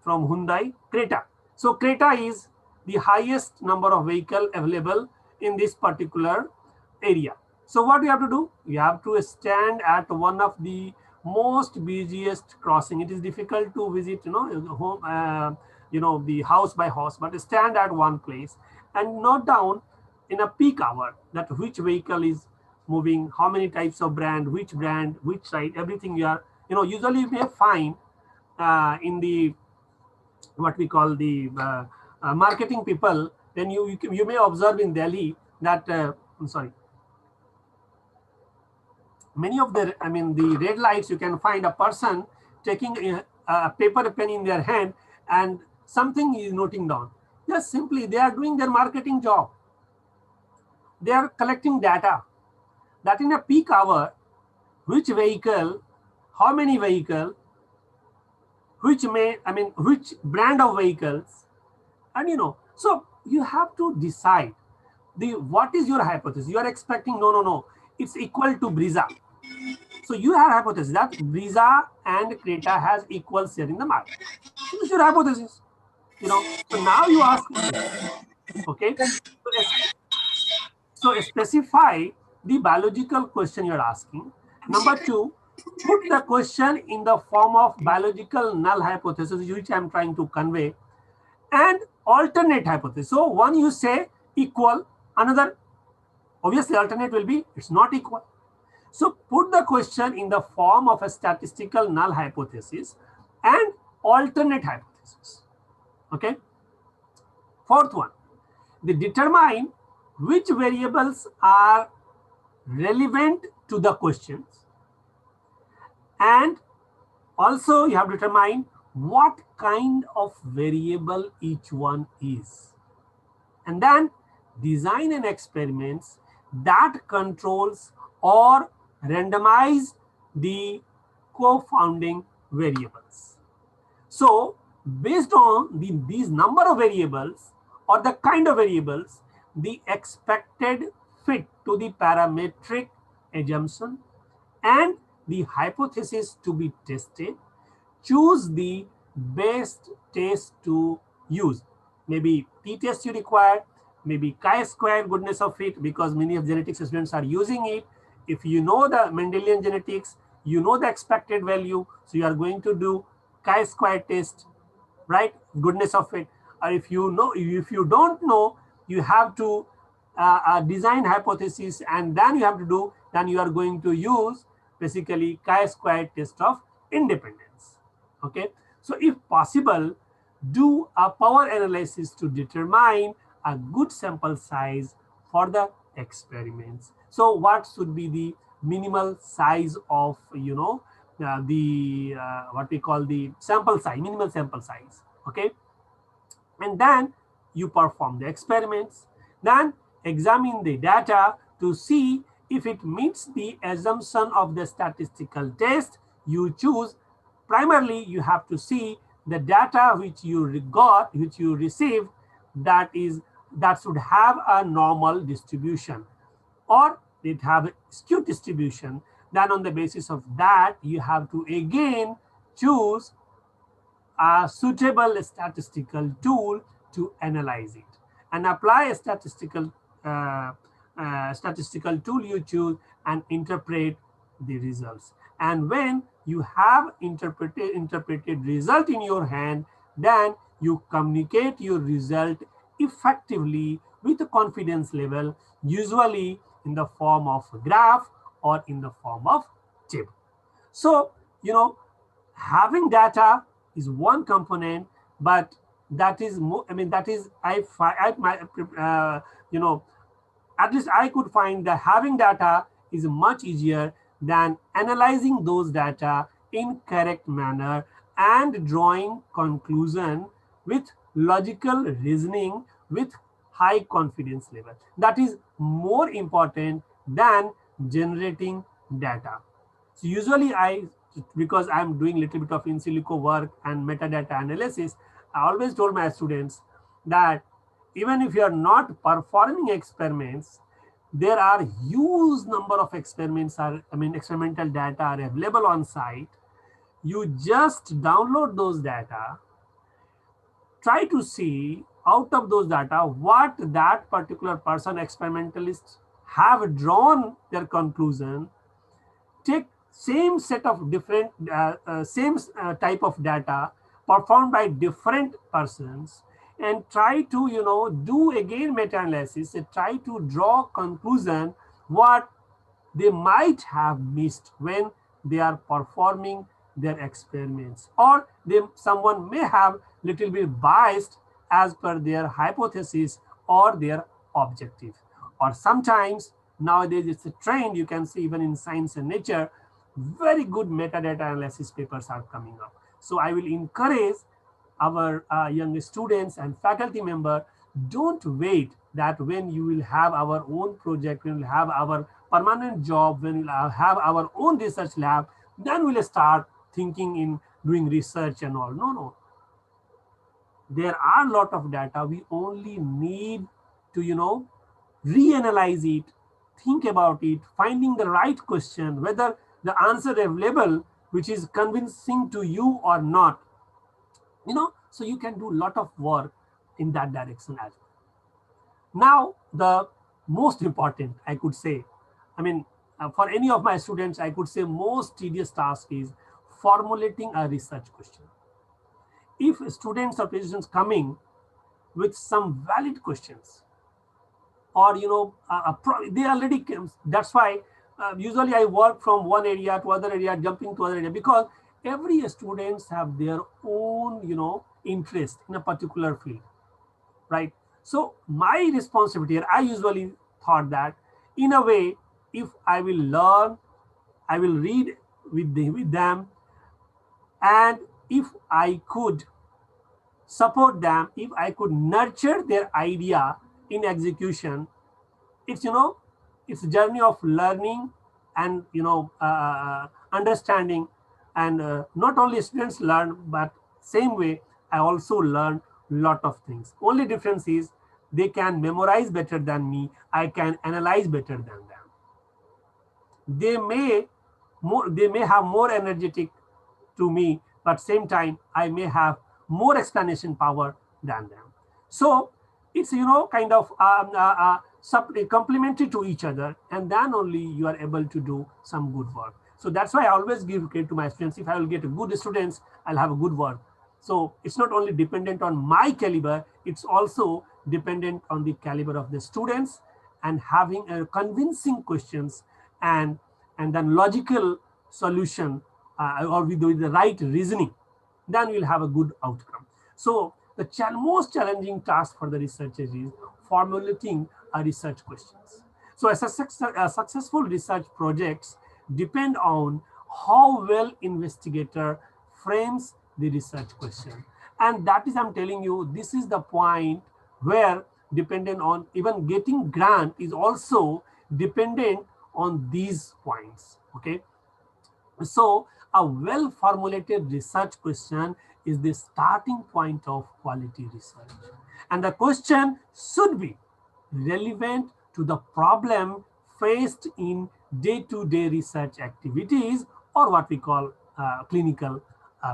from Hyundai? Creta. So Creta is the highest number of vehicle available in this particular area. So what you have to do? You have to stand at one of the most busiest crossing. It is difficult to visit, home, the house by house, but stand at one place and note down in a peak hour that which vehicle is moving, how many types of brand, which side, everything you are, usually you may find in the what we call the marketing people. Then you may observe in Delhi that I'm sorry, many of the, the red lights, you can find a person taking a paper pen in their hand and something is noting down. Just simply they are doing their marketing job. They are collecting data that in a peak hour, which vehicle, how many vehicle, which brand of vehicles, and so you have to decide what is your hypothesis. You are expecting no, it's equal to Brisa. So you have hypothesis that Brisa and Creta has equal share in the market. This is your hypothesis. So now you ask me, okay, so specify the biological question you're asking. Number two, put the question in the form of biological null hypothesis, which I'm trying to convey, and alternate hypothesis. So one you say equal, another obviously alternate will be it's not equal. So put the question in the form of a statistical null hypothesis and alternate hypothesis. Okay. Fourth one, they determine which variables are relevant to the questions, and also you have determined what kind of variable each one is, and then design an experiments that controls or randomize the co-founding variables. So based on these number of variables or the kind of variables, the expected fit to the parametric assumption and the hypothesis to be tested, choose the best test to use. Maybe t-test you require, maybe chi-square goodness of fit, because many of genetics students are using it. If you know the Mendelian genetics, you know the expected value, so you are going to do chi-square test, right? Goodness of fit. Or if you don't know, you have to design hypothesis, and then you are going to use basically chi-square test of independence. Okay, so if possible, do a power analysis to determine a good sample size for the experiments. So what should be the minimal size of what we call the sample size, minimal sample size. Okay, and then you perform the experiments, then examine the data to see if it meets the assumption of the statistical test you choose. Primarily, you have to see the data which you got, which you received, that should have a normal distribution or it have a skewed distribution. Then on the basis of that, you have to again choose a suitable statistical tool to analyze it and apply a statistical tool you choose and interpret the results. And when you have interpreted result in your hand, then you communicate your result effectively with a confidence level, usually in the form of a graph or in the form of table. So, having data is one component, but that is at least I could find that having data is much easier than analyzing those data in correct manner and drawing conclusion with logical reasoning with high confidence level. That is more important than generating data. So usually because I'm doing a little bit of in silico work and metadata analysis, I always told my students that even if you are not performing experiments, there are huge number of experiments experimental data are available on site. You just download those data, try to see out of those data what that particular person experimentalists have drawn their conclusion. Take same set of different same type of data performed by different persons and try to do again meta-analysis and try to draw conclusion what they might have missed when they are performing their experiments, or someone may have little bit biased as per their hypothesis or their objective. Or sometimes nowadays it's a trend, you can see even in Science and Nature, very good metadata analysis papers are coming up. So I will encourage our young students and faculty member, don't wait that when you will have our own project, when we'll have our permanent job, when we'll have our own research lab, then we'll start thinking in doing research and all. No. There are a lot of data. We only need to, reanalyze it, think about it, finding the right question, whether the answer available, which is convincing to you or not. So you can do a lot of work in that direction as well. Now, the most important, I could say, for any of my students, I could say most tedious task is formulating a research question. If students or patients coming with some valid questions, or they already came, that's why usually I work from one area to other area, jumping to other area, because every students have their own interest in a particular field, right? So my responsibility here, I usually thought that in a way, if I will learn, I will read with them, and if I could support them, if I could nurture their idea in execution, it's a journey of learning and understanding. And not only students learn, but same way I also learn a lot of things. Only difference is they can memorize better than me, I can analyze better than them. They may have more energetic to me, but same time I may have more explanation power than them. So it's kind of complementary to each other, and then only you are able to do some good work. So that's why I always give credit to my students. If I will get good students, I'll have a good work. So it's not only dependent on my caliber, it's also dependent on the caliber of the students and having a convincing questions and then logical solution, or with the right reasoning, then we'll have a good outcome. So the most challenging task for the researchers is formulating a research questions. So a successful research projects depend on how well investigator frames the research question. And that is, I'm telling you, this is the point where dependent on even getting grant is also dependent on these points, okay? So a well-formulated research question is the starting point of quality research. And the question should be relevant to the problem faced in day-to-day research activities, or what we call clinical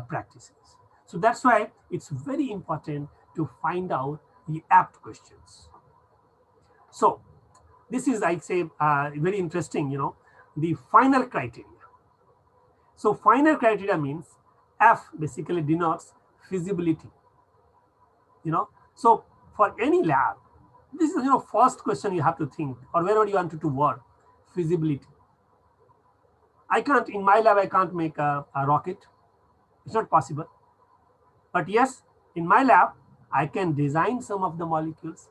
practices. So that's why it's very important to find out the apt questions. So this is, I'd say, very interesting, the final criteria. So final criteria means F basically denotes feasibility. So for any lab, this is first question you have to think, or wherever you want to work, feasibility. In my lab I can't make a rocket. It's not possible. But yes, in my lab I can design some of the molecules.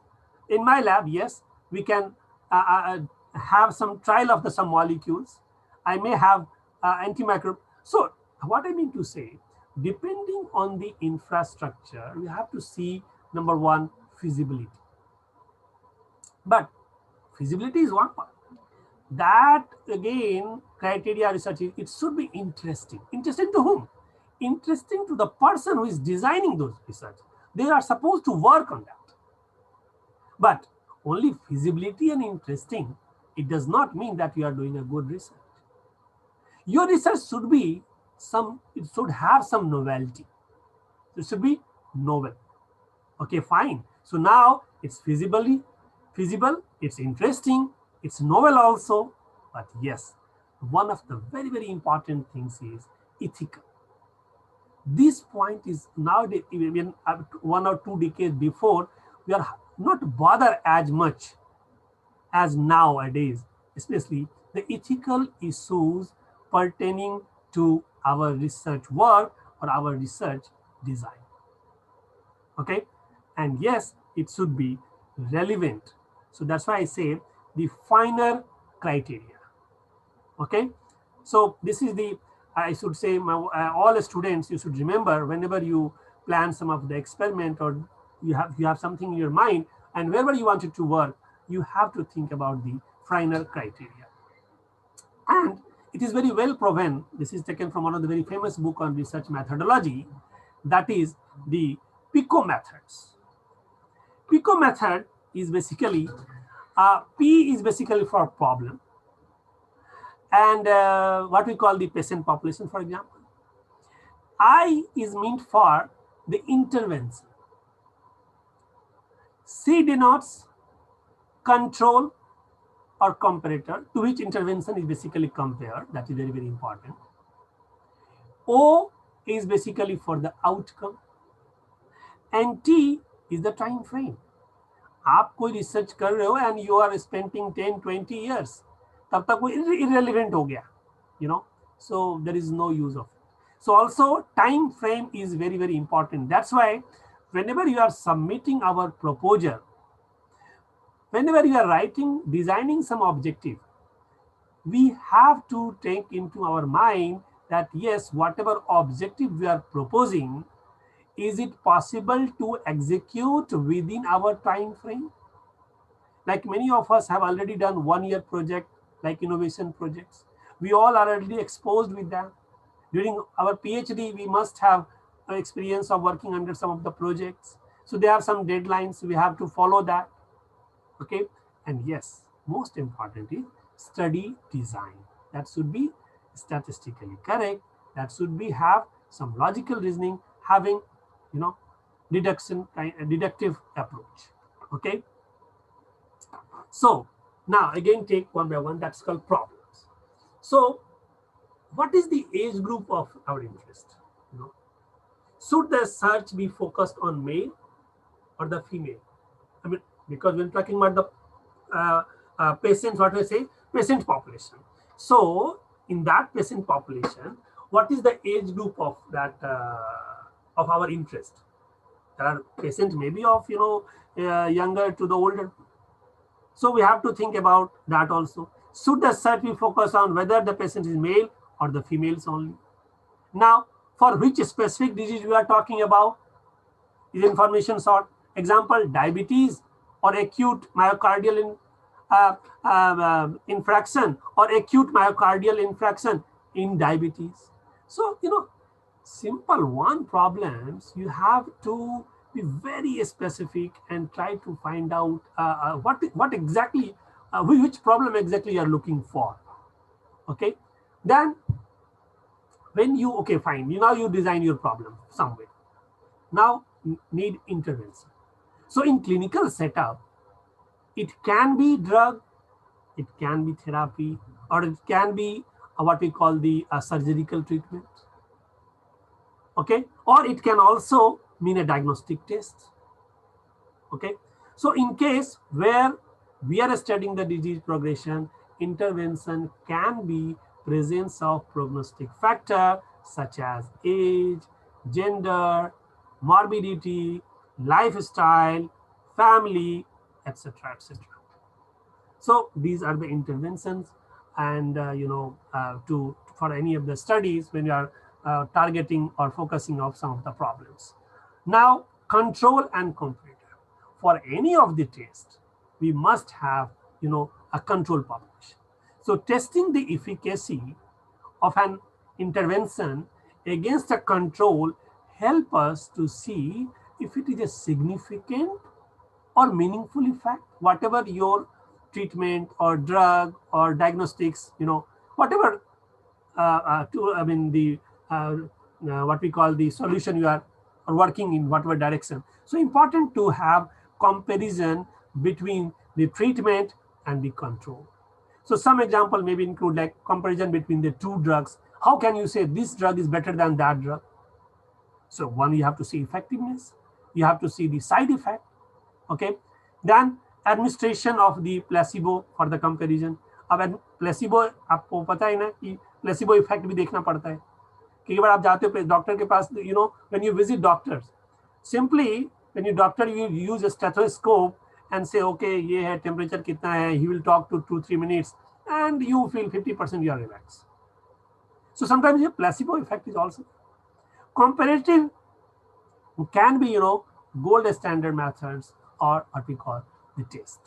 In my lab, yes, we can have some trial of some molecules. I may have antimicrobial. So what I mean to say, depending on the infrastructure, we have to see, number one, feasibility. But feasibility is one part. That again, criteria research, it should be interesting. Interesting to whom? Interesting to the person who is designing those research. They are supposed to work on that. But only feasibility and interesting, it does not mean that you are doing a good research. Your research should be it should have some novelty. It should be novel. Okay, fine. So now it's feasible, it's interesting, it's novel also. But yes, one of the very, very important things is ethical. This point is nowadays, even 1 or 2 decades before, we are not bothered as much as nowadays, especially the ethical issues pertaining to our research work or our research design. Okay, and yes, it should be relevant. So that's why I say the finer criteria. Okay, so this is the, I should say, all students, you should remember whenever you plan some of the experiment or you have something in your mind, and wherever you want it to work, you have to think about the finer criteria. And it is very well proven. This is taken from one of the very famous book on research methodology, that is the PICO methods. PICO method is basically, P is basically for problem, and what we call the patient population, for example. I is meant for the intervention. C denotes control or comparator, to which intervention is basically compared. That is very, very important. O is basically for the outcome, and T is the time frame. आप कोई research कर रहे हो and you are spending 10-20 years, तब तक वो irrelevant हो गया, you know, so there is no use of it. So also time frame is very, very important. That's why whenever you are submitting our proposal, whenever you are writing, designing some objective, we have to take into our mind that yes, whatever objective we are proposing, is it possible to execute within our time frame? Like many of us have already done 1-year project, like innovation projects. We all are already exposed with that. During our PhD, we must have experience of working under some of the projects. So there are some deadlines, we have to follow that. Okay, and yes, most importantly, study design. That should be statistically correct. That should be have some logical reasoning, having, you know, deductive approach. Okay. So now again, take one by one. That's called problems. So what is the age group of our interest? You know, should the search be focused on male or the female? I mean, because when talking about the patients, what we say, patient population. So in that patient population, what is the age group of that of our interest? There are patients maybe of, you know, younger to the older. So we have to think about that also. Should the search be focused on whether the patient is male or the females only? Now, for which specific disease we are talking about is information sought. Example, diabetes or acute myocardial infraction or acute myocardial infraction in diabetes. So, you know, simple one problems, you have to be very specific and try to find out what exactly, which problem exactly you are looking for. Okay, then when you, okay, fine, now you design your problem somewhere. Now need intervention. So in clinical setup, it can be drug, it can be therapy, or it can be what we call the surgical treatment. Okay, or it can also mean a diagnostic test. Okay, so in case where we are studying the disease progression, intervention can be presence of prognostic factor such as age, gender, morbidity, lifestyle, family, etc., etc. So these are the interventions, and you know, for any of the studies when you are targeting or focusing on some of the problems. Now, control and comparator. For any of the tests, we must have, a control population. So testing the efficacy of an intervention against a control help us to see if it is a significant or meaningful effect, whatever your treatment or drug or diagnostics, whatever the what we call the solution you are working in, whatever direction. So important to have comparison between the treatment and the control. So some example maybe include like comparison between the two drugs. How can you say this drug is better than that drug? So one, you have to see effectiveness, you have to see the side effect, okay? Then administration of the placebo for the comparison. अब placebo आपको पता है ना कि placebo effect भी देखना पड़ता है. कई बार आप जाते हो डॉक्टर के पास, when you visit doctors, simply when you doctor you use a stethoscope and say okay ये है temperature कितना है, he will talk to 2-3 minutes and you feel 50% you are relaxed. So sometimes the placebo effect is also. Comparative can be, gold standard methods or what we call the test.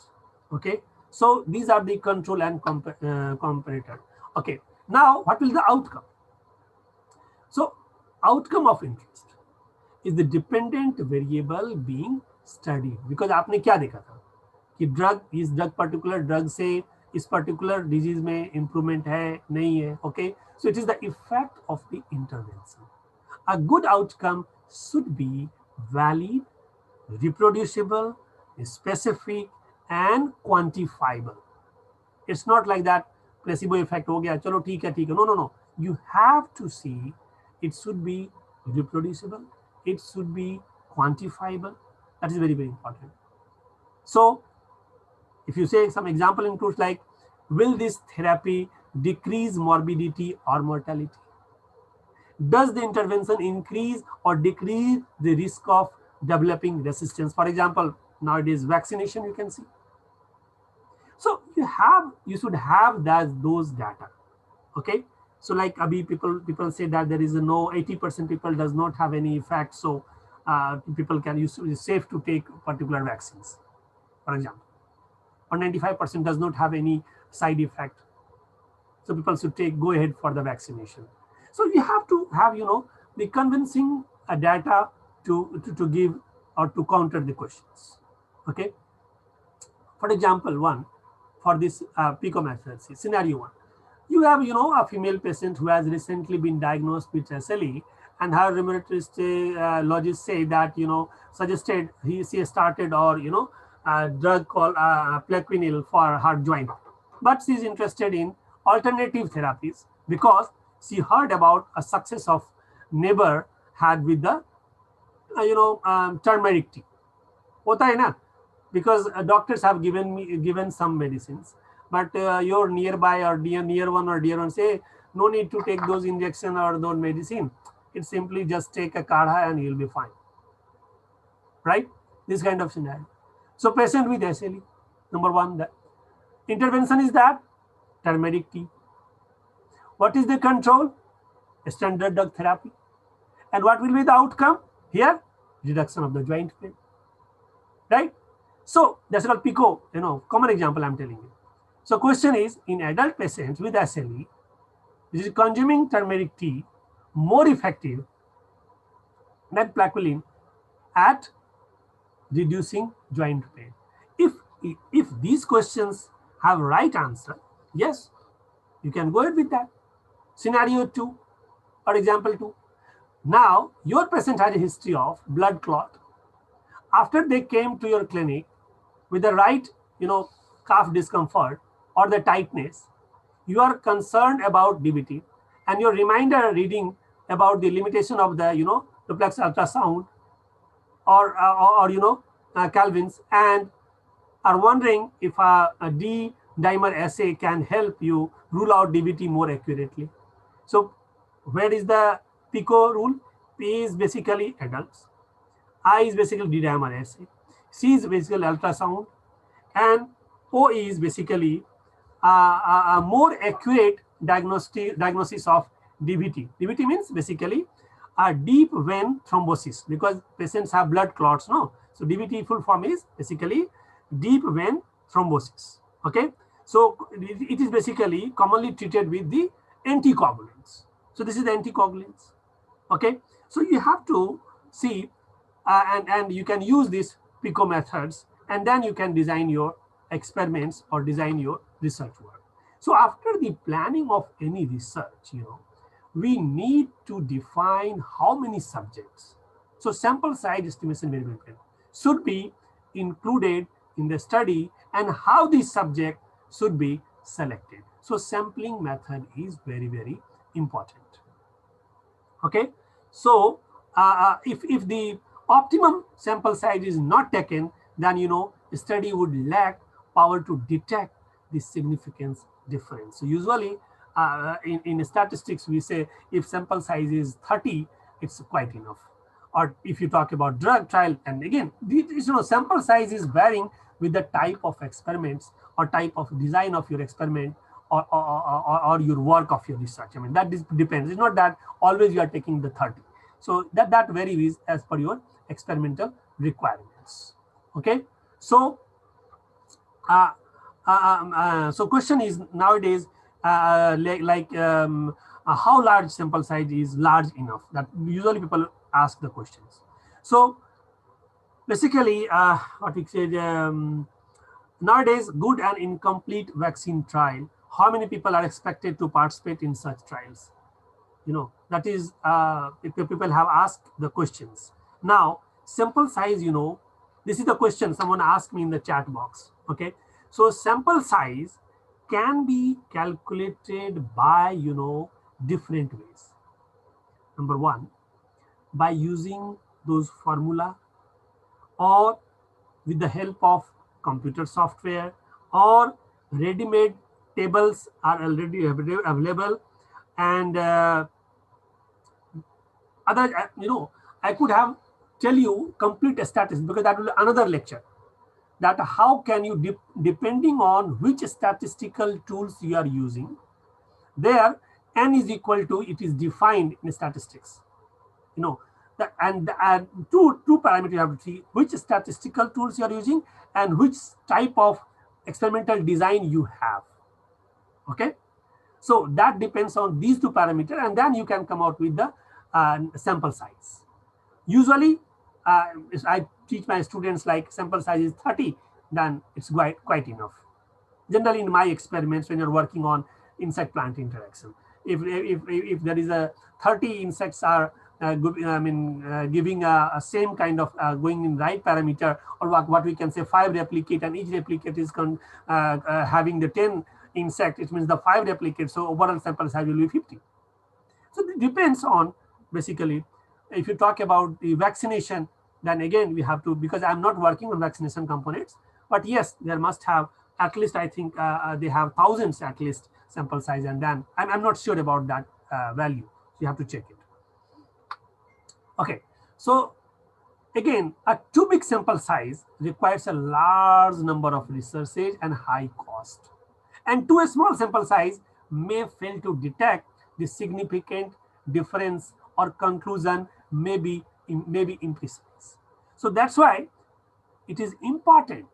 Okay, so these are the control and comparator. Okay, now what will the outcome? So outcome of interest is the dependent variable being studied. Because आपने क्या देखा था कि drug, इस drug particular drug से इस particular disease में improvement है नहीं है. Okay, so it is the effect of the intervention. A good outcome should be valid, reproducible, specific, and quantifiable. It's not like that placebo effect हो गया चलो ठीक है. No. You have to see it should be reproducible, it should be quantifiable. That is very, very important. So if you say some example includes like, will this therapy decrease morbidity or mortality? Does the intervention increase or decrease the risk of developing resistance? For example, nowadays vaccination you can see. So you should have those data. Okay, so like abhi people say that there is no 80% people does not have any effect, so people can use, it's safe to take particular vaccines, for example, or 95% does not have any side effect, so people should go ahead for the vaccination. So you have to have, the convincing data to give or to counter the questions. Okay. For example, one for this PICO method, scenario one, you have, a female patient who has recently been diagnosed with SLE, and her rheumatologist say that, suggested she started or, a drug called Plaquenil for her joint, but she is interested in alternative therapies because she heard about a success of neighbor had with the turmeric tea. Hota hai na? Because doctors have given some medicines, but your nearby or near one say no need to take those injection or those medicine. It's simply just take a kadha and you'll be fine. Right? This kind of scenario. So patient with SLE, number one, the intervention is that turmeric tea. What is the control? Standard drug therapy. And what will be the outcome? Here, reduction of the joint pain. Right? So that's called PICO, common example I'm telling you. So question is, in adult patients with SLE, is consuming turmeric tea more effective than Plaquenil at reducing joint pain? If these questions have right answer, yes, you can go ahead with that. Scenario 2 or example 2. Now your patient has a history of blood clot. After they came to your clinic with the right, calf discomfort or the tightness, you are concerned about DVT, and your reminder reading about the limitation of the, duplex ultrasound or Calvin's, and are wondering if a D-dimer assay can help you rule out DVT more accurately. So where is the PICO rule? P is basically adults, I is basically D-dimer assay, C is basically ultrasound, and O is basically a more accurate diagnosis of DVT. DVT means basically a deep vein thrombosis, because patients have blood clots, no? So DVT full form is basically deep vein thrombosis. Okay, so it is basically commonly treated with the anticoagulants. So this is the anticoagulants. Okay, so you have to see, and you can use these PICO methods, and then you can design your experiments or design your research work. So after the planning of any research, we need to define how many subjects. So sample size estimation variable should be included in the study, and how the subject should be selected. So sampling method is very, very important. Okay, so if the optimum sample size is not taken, then the study would lack power to detect the significance difference. So usually in statistics we say if sample size is 30, it's quite enough. Or if you talk about drug trial, and again sample size is varying with the type of experiments or type of design of your experiment, or your work of your research. I mean, that depends. It's not that always you are taking the 30. So that varies as per your experimental requirements. Okay, so so question is nowadays how large sample size is large enough? That usually people ask the questions. So basically what we said, nowadays good and incomplete vaccine trial, how many people are expected to participate in such trials? That is people have asked the questions. Now sample size, this is the question someone asked me in the chat box. Okay, so sample size can be calculated by different ways. Number one, by using those formula, or with the help of computer software, or ready-made tables are already available, and other I could have tell you complete statistics, because that will be another lecture, that how can you depending on which statistical tools you are using, there n is equal to, it is defined in statistics, and two parameters you have to see, which statistical tools you are using and which type of experimental design you have. Okay, so that depends on these two parameters, and then you can come out with the sample size. Usually I teach my students like sample size is 30, then it's quite enough. Generally in my experiments, when you're working on insect plant interaction, if there is a 30 insects are giving a same kind of going in right parameter, or what we can say 5 replicate, and each replicate is having the 10 insect, it means the 5 replicates, so overall sample size will be 50. So it depends on, basically, if you talk about the vaccination, then again we have to, because I'm not working on vaccination components, but yes, there must have at least, I think they have thousands at least sample size, and then I'm not sure about that value, so you have to check it. Okay, so again, a too big sample size requires a large number of researches and high cost, and too small sample size may fail to detect the significant difference, or conclusion may be imprecise. So that's why it is important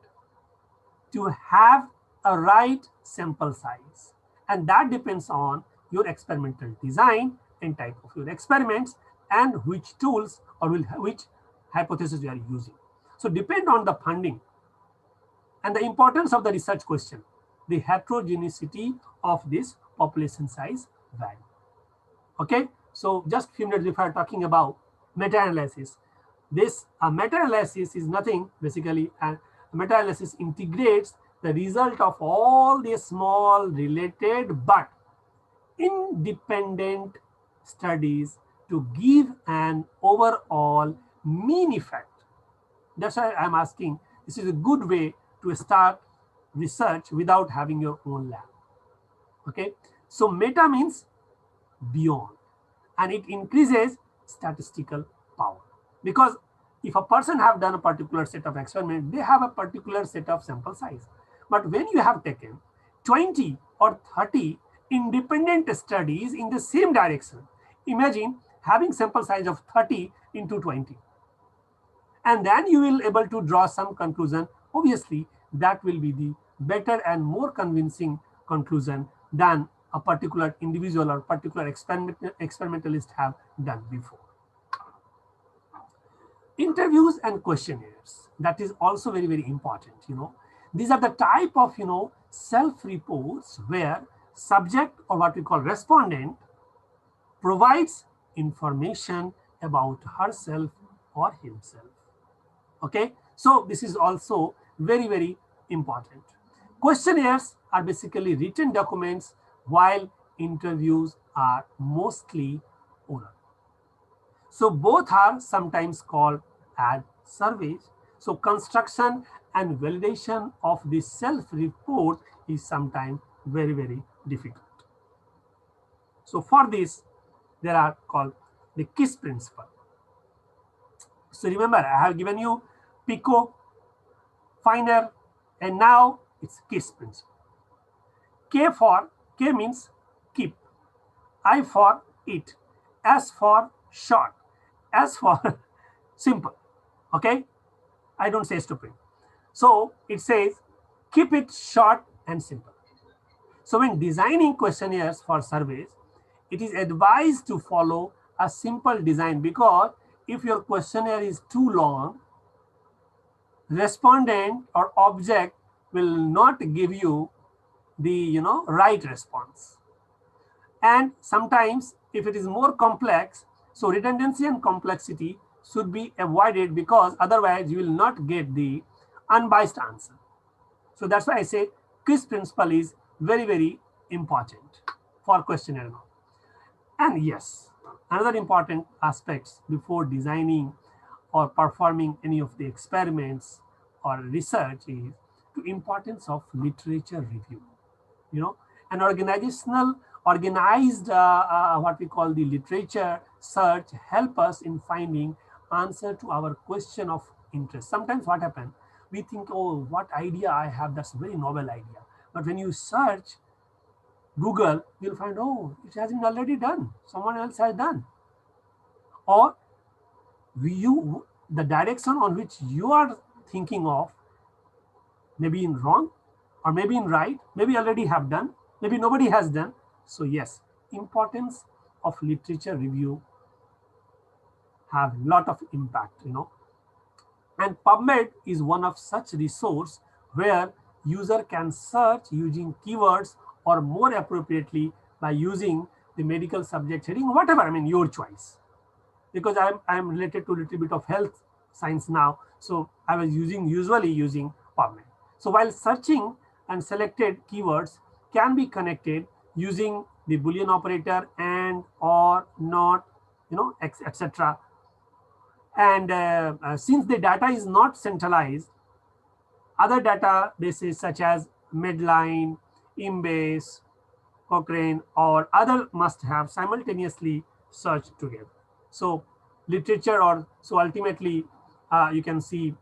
to have a right sample size, and that depends on your experimental design and type of your experiments, and which tools or which hypothesis you are using. So depend on the funding and the importance of the research question, the heterogeneity of this population size value. Okay, so just a few minutes before talking about meta-analysis. This meta-analysis is nothing, basically, and meta-analysis integrates the result of all the small related but independent studies to give an overall mean effect. That's why I'm asking, this is a good way to start research without having your own lab. Okay, so meta means beyond, and it increases statistical power, because if a person have done a particular set of experiments, they have a particular set of sample size. But when you have taken 20 or 30 independent studies in the same direction, imagine having sample size of 30 into 20, and then you will able to draw some conclusion. Obviously that will be the better and more convincing conclusion than a particular individual or particular experimentalist have done before. Interviews and questionnaires, that is also very, very important. These are the type of self-reports where subject, or what we call respondent, provides information about herself or himself. Okay, so this is also very, very important. Questionnaires are basically written documents, while interviews are mostly oral. So both are sometimes called as surveys. So construction and validation of the self-report is sometimes very, very difficult. So for this, there are called the KISS principle. So remember, I have given you Pico, Finer, and now it's KISS principle. K means keep, I for it, S for short, S for simple. Okay, I don't say stupid. So it says keep it short and simple. So when designing questionnaires for surveys, it is advised to follow a simple design, because if your questionnaire is too long, respondent or object will not give you the right response. And sometimes if it is more complex, so redundancy and complexity should be avoided, because otherwise you will not get the unbiased answer. So that's why I say KISS principle is very, very important for questionnaire. And yes, another important aspects before designing or performing any of the experiments or research is the importance of literature review. An organized what we call the literature search help us in finding answer to our question of interest. Sometimes what happens, we think, oh, what idea I have, that's a very novel idea. But when you search Google, you'll find, oh, it has been already done. Someone else has done. Or the direction on which you are thinking of, maybe in wrong, or maybe in right, maybe already have done, maybe nobody has done. So yes, importance of literature review have a lot of impact, And PubMed is one of such resource where user can search using keywords, or more appropriately by using the medical subject heading, whatever, your choice. Because I'm related to a little bit of health science now, so I was usually using PubMed. So while searching, and selected keywords can be connected using the Boolean operator and, or, not, etc. And since the data is not centralized, other databases such as Medline, Embase, Cochrane, or other must have simultaneously searched together. So literature, or so ultimately you can see,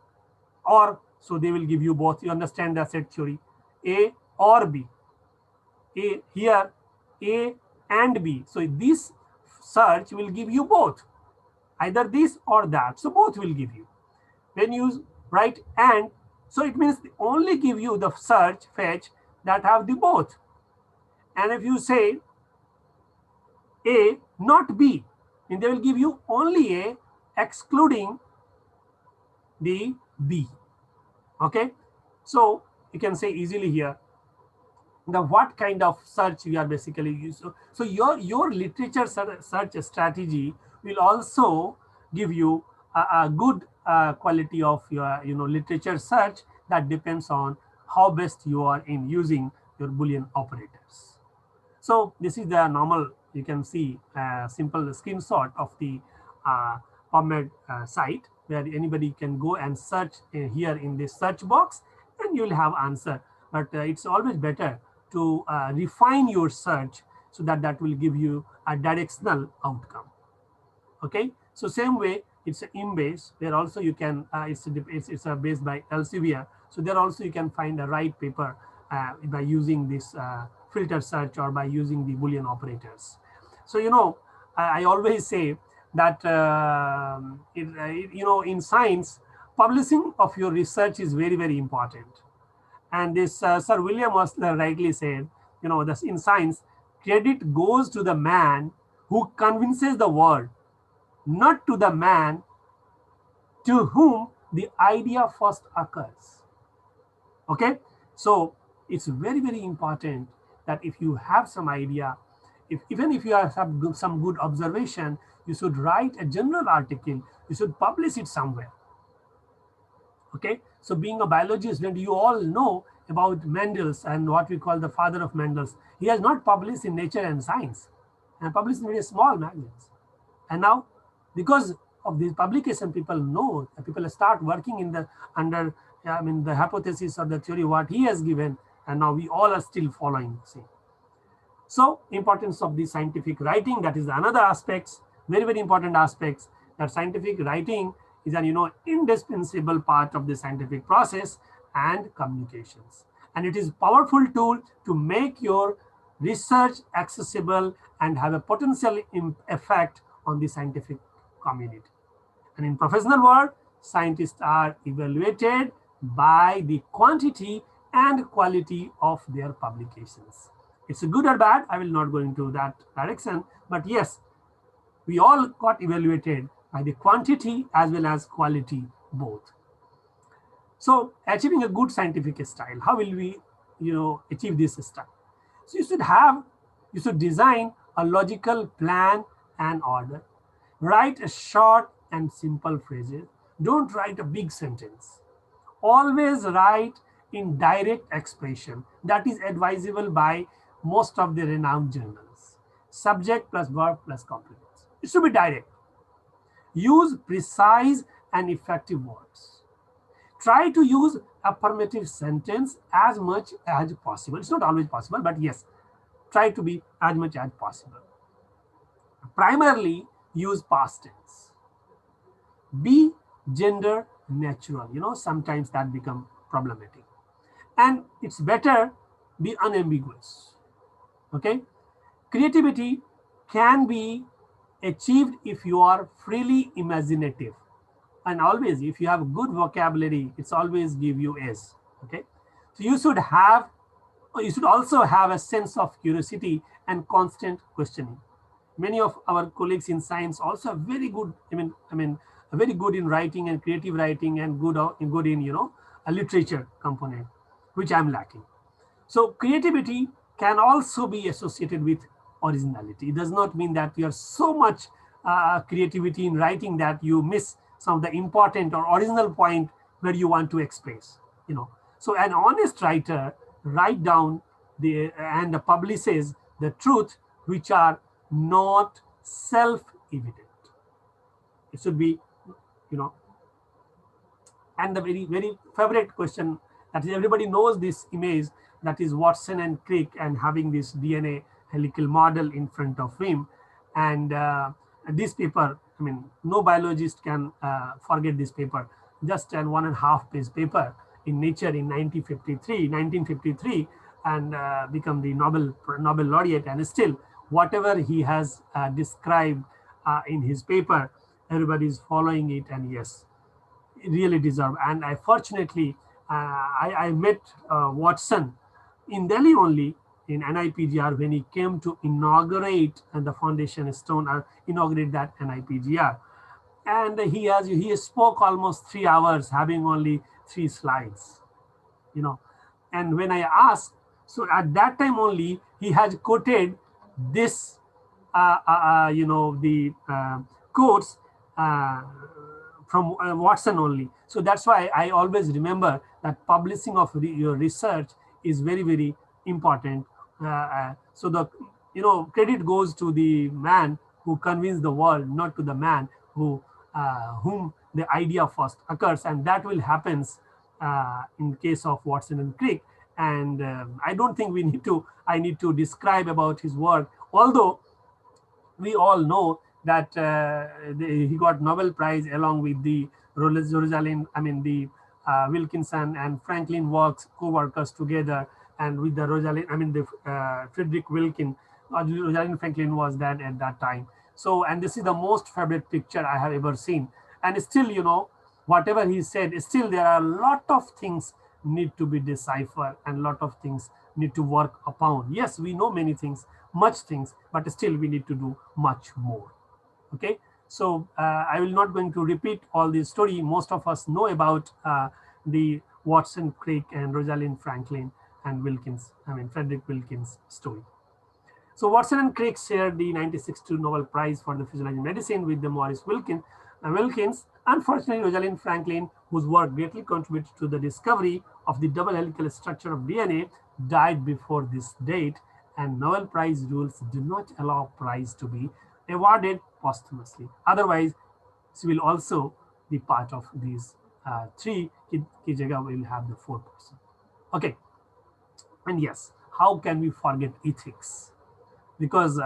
or, so they will give you both. You understand the set theory, A or B. A here, A and B. So this search will give you both, either this or that. So both will give you. When you write and, so it means they only give you the search fetch that have the both. And if you say A, not B, then they will give you only A, excluding the B. Okay, so you can say easily here the what kind of search we are basically using. So your literature search strategy will also give you a good quality of your literature search, that depends on how best you are in using your Boolean operators. So this is the normal, you can see a simple screenshot of the PubMed site, where anybody can go and search here in this search box, and you will have answer. But it's always better to refine your search, so that will give you a directional outcome. Okay, so same way it's an Embase, where also you can it's based by Elsevier, so there also you can find the right paper by using this filter search, or by using the Boolean operators. So I always say that in science, publishing of your research is very, very important. And this Sir William Osler rightly said, this in science, credit goes to the man who convinces the world, not to the man to whom the idea first occurs. Okay, so it's very, very important that if you have some idea, even if you have some good observation, you should write a general article, you should publish it somewhere. Okay, so being a biologist, and you all know about Mendel's and what we call the father of Mendel's, he has not published in Nature and Science, and published in very small magazines. And now, because of this publication, people know, people start working in the under, the hypothesis or the theory what he has given, and now we all are still following. See, so importance of the scientific writing, that is another aspects, very, very important aspects, that scientific writing is an indispensable part of the scientific process and communications. And it is a powerful tool to make your research accessible and have a potential effect on the scientific community. And in professional world, scientists are evaluated by the quantity and quality of their publications. It's a good or bad, I will not go into that direction, but yes, we all got evaluated by the quantity as well as quality both. So achieving a good scientific style, how will we achieve this style? So you should design a logical plan and order. Write a short and simple phrases. Don't write a big sentence. Always write in direct expression. That is advisable by most of the renowned journals. Subject plus verb plus complements. It should be direct. Use precise and effective words. Try to use affirmative sentence as much as possible. It's not always possible, but yes, try to be as much as possible. Primarily use past tense. Be gender natural. Sometimes that become problematic. And it's better be unambiguous. Okay. Creativity can be achieved if you are freely imaginative. And always, if you have good vocabulary, it's always give you S. Okay. So you should also have a sense of curiosity and constant questioning. Many of our colleagues in science also are very good. Very good in writing and creative writing, and good in a literature component, which I'm lacking. So creativity can also be associated with originality. It does not mean that you have so much creativity in writing that you miss some of the important or original point where you want to express. So an honest writer write down and publishes the truth which are not self-evident. It should be, and the very, very favorite question that is everybody knows this image, that is Watson and Crick, and having this DNA helical model in front of him. And this paper, no biologist can forget this paper. Just an 1.5 page paper in Nature in 1953, and become the Nobel laureate. And still, whatever he has described in his paper, everybody is following it, and yes, it really deserve. And I met Watson in Delhi only, in NIPGR, when he came to inaugurate the foundation stone, or inaugurate that NIPGR. And he spoke almost 3 hours, having only 3 slides. And when I asked, so at that time only he has quoted this, the quotes from Watson only. So that's why I always remember that publishing of your research is very, very important. So the credit goes to the man who convinced the world, not to the man whom the idea first occurs, and that will happen in case of Watson and Crick. And I don't think I need to describe about his work, although we all know that he got Nobel Prize along with the Rosalind, the Wilkinson and Franklin works, co-workers together, and with the Rosalind, the Frederick Wilkin, Rosalind Franklin was that at that time. So, and this is the most favorite picture I have ever seen. And still, whatever he said, still there are a lot of things need to be deciphered and lot of things need to work upon. Yes, we know many things, much things, but still we need to do much more. Okay, so I will not going to repeat all this story. Most of us know about the Watson, Crick, and Rosalind Franklin and Frederick Wilkins story. So Watson and Crick shared the 1962 Nobel Prize for the Physiology of Medicine with the Morris Wilkins. Unfortunately, Rosalind Franklin, whose work greatly contributed to the discovery of the double helical structure of DNA, died before this date, and Nobel Prize rules do not allow prize to be awarded posthumously. Otherwise, she will also be part of these three. Ki jagah will have the 4%. Okay, and yes, how can we forget ethics? Because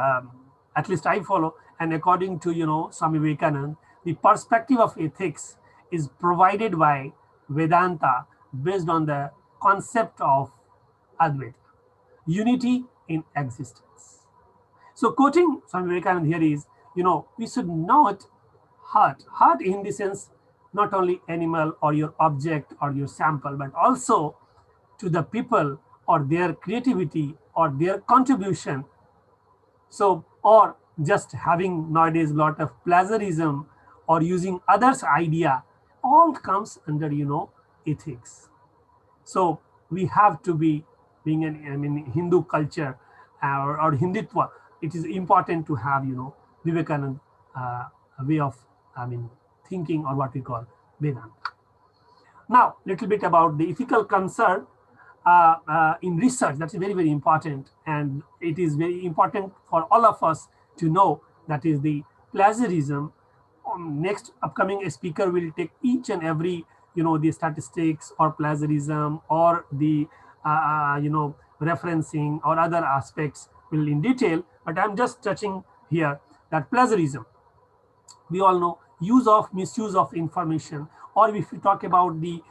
at least I follow, and according to Swami Vivekananda, the perspective of ethics is provided by Vedanta based on the concept of Advaita, unity in existence. So quoting Swami Vivekananda here is, we should not hurt in the sense not only animal or your object or your sample, but also to the people or their creativity or their contribution. So, or just having nowadays a lot of plagiarism or using others' idea, all comes under, ethics. So we have to be, being an, Hindu culture or Hindutva, it is important to have, Vivekananda way of, thinking, or what we call Vedanta. Now, little bit about the ethical concern in research. That's very, very important. And it is very important for all of us to know, that is the plagiarism. Next upcoming speaker will take each and every, the statistics or plagiarism or the, referencing or other aspects will in detail. But I'm just touching here that plagiarism, we all know, use of misuse of information, or if you talk about the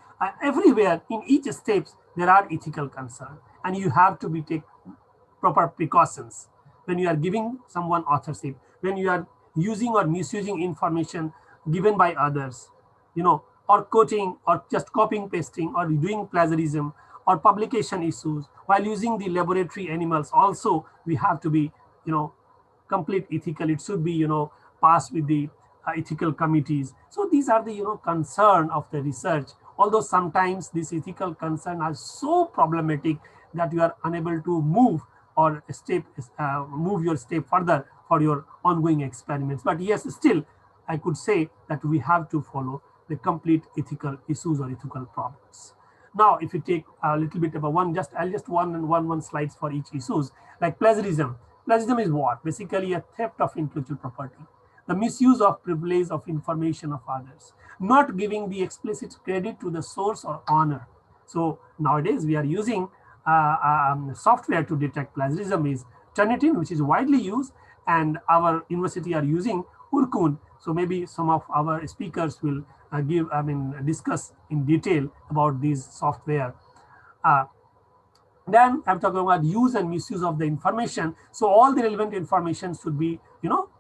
everywhere in each steps there are ethical concerns, and you have to be take proper precautions when you are giving someone authorship, when you are using or misusing information given by others, or quoting or just copying pasting or doing plagiarism or publication issues while using the laboratory animals. Also we have to be complete ethical. It should be passed with the ethical committees. So these are the concern of the research, although sometimes these ethical concerns are so problematic that you are unable to move or move your step further for your ongoing experiments. But yes, still I could say that we have to follow the complete ethical issues or ethical problems. Now if you take a little bit about I'll just one slides for each issues. Like plagiarism. Plagiarism is what? Basically a theft of intellectual property, the misuse of privilege of information of others, not giving the explicit credit to the source or honor. So nowadays we are using software to detect plagiarism is Turnitin, which is widely used, and our university are using Urkun. So maybe some of our speakers will discuss in detail about these software. Then I'm talking about use and misuse of the information. So all the relevant information should be,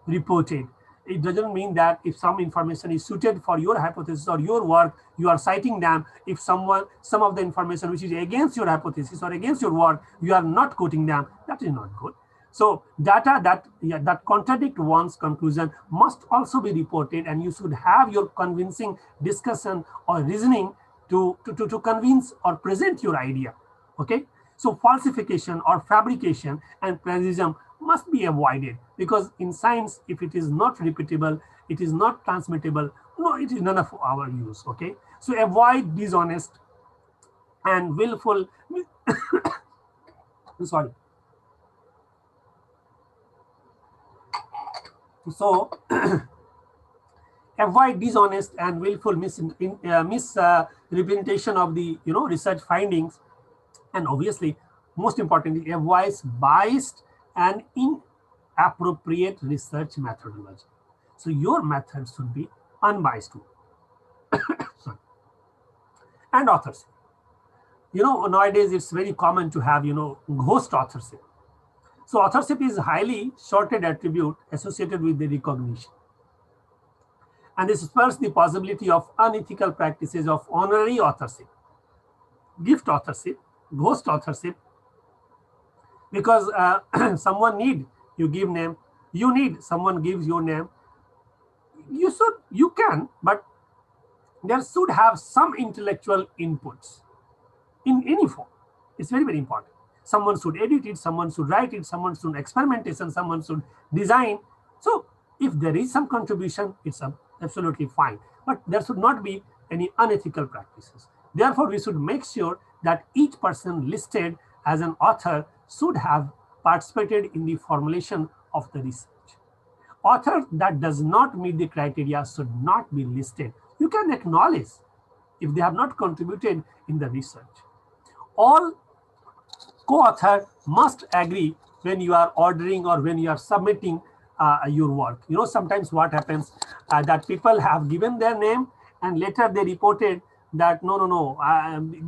reported. It doesn't mean that if some information is suited for your hypothesis or your work, you are citing them. If some of the information which is against your hypothesis or against your work, you are not quoting them. That is not good. So data that contradict one's conclusion must also be reported, and you should have your convincing discussion or reasoning to convince or present your idea. Okay. So falsification or fabrication and plagiarism must be avoided, because in science, if it is not repeatable, it is not transmittable, it is none of our use. Okay. So avoid dishonest and willful sorry. So avoid dishonest and willful misrepresentation of the research findings, and obviously most importantly avoid biased and inappropriate research methodology. So your method should be unbiased. Sorry. And authorship. Nowadays it's very common to have ghost authorship. So authorship is highly shorted attribute associated with the recognition, and this spurs the possibility of unethical practices of honorary authorship. gift authorship, ghost authorship, because someone need, you give name, you need, someone gives your name, you can, but there should have some intellectual inputs in any form. It's very, very important. Someone should edit it, someone should write it, someone should experimentation, someone should design. So if there is some contribution, it's absolutely fine. But there should not be any unethical practices. Therefore, we should make sure that each person listed as an author should have participated in the formulation of the research. Author that does not meet the criteria should not be listed. You can acknowledge if they have not contributed in the research. All co-author must agree when you are ordering or when you are submitting your work. You know, sometimes what happens that people have given their name and later they reported that no,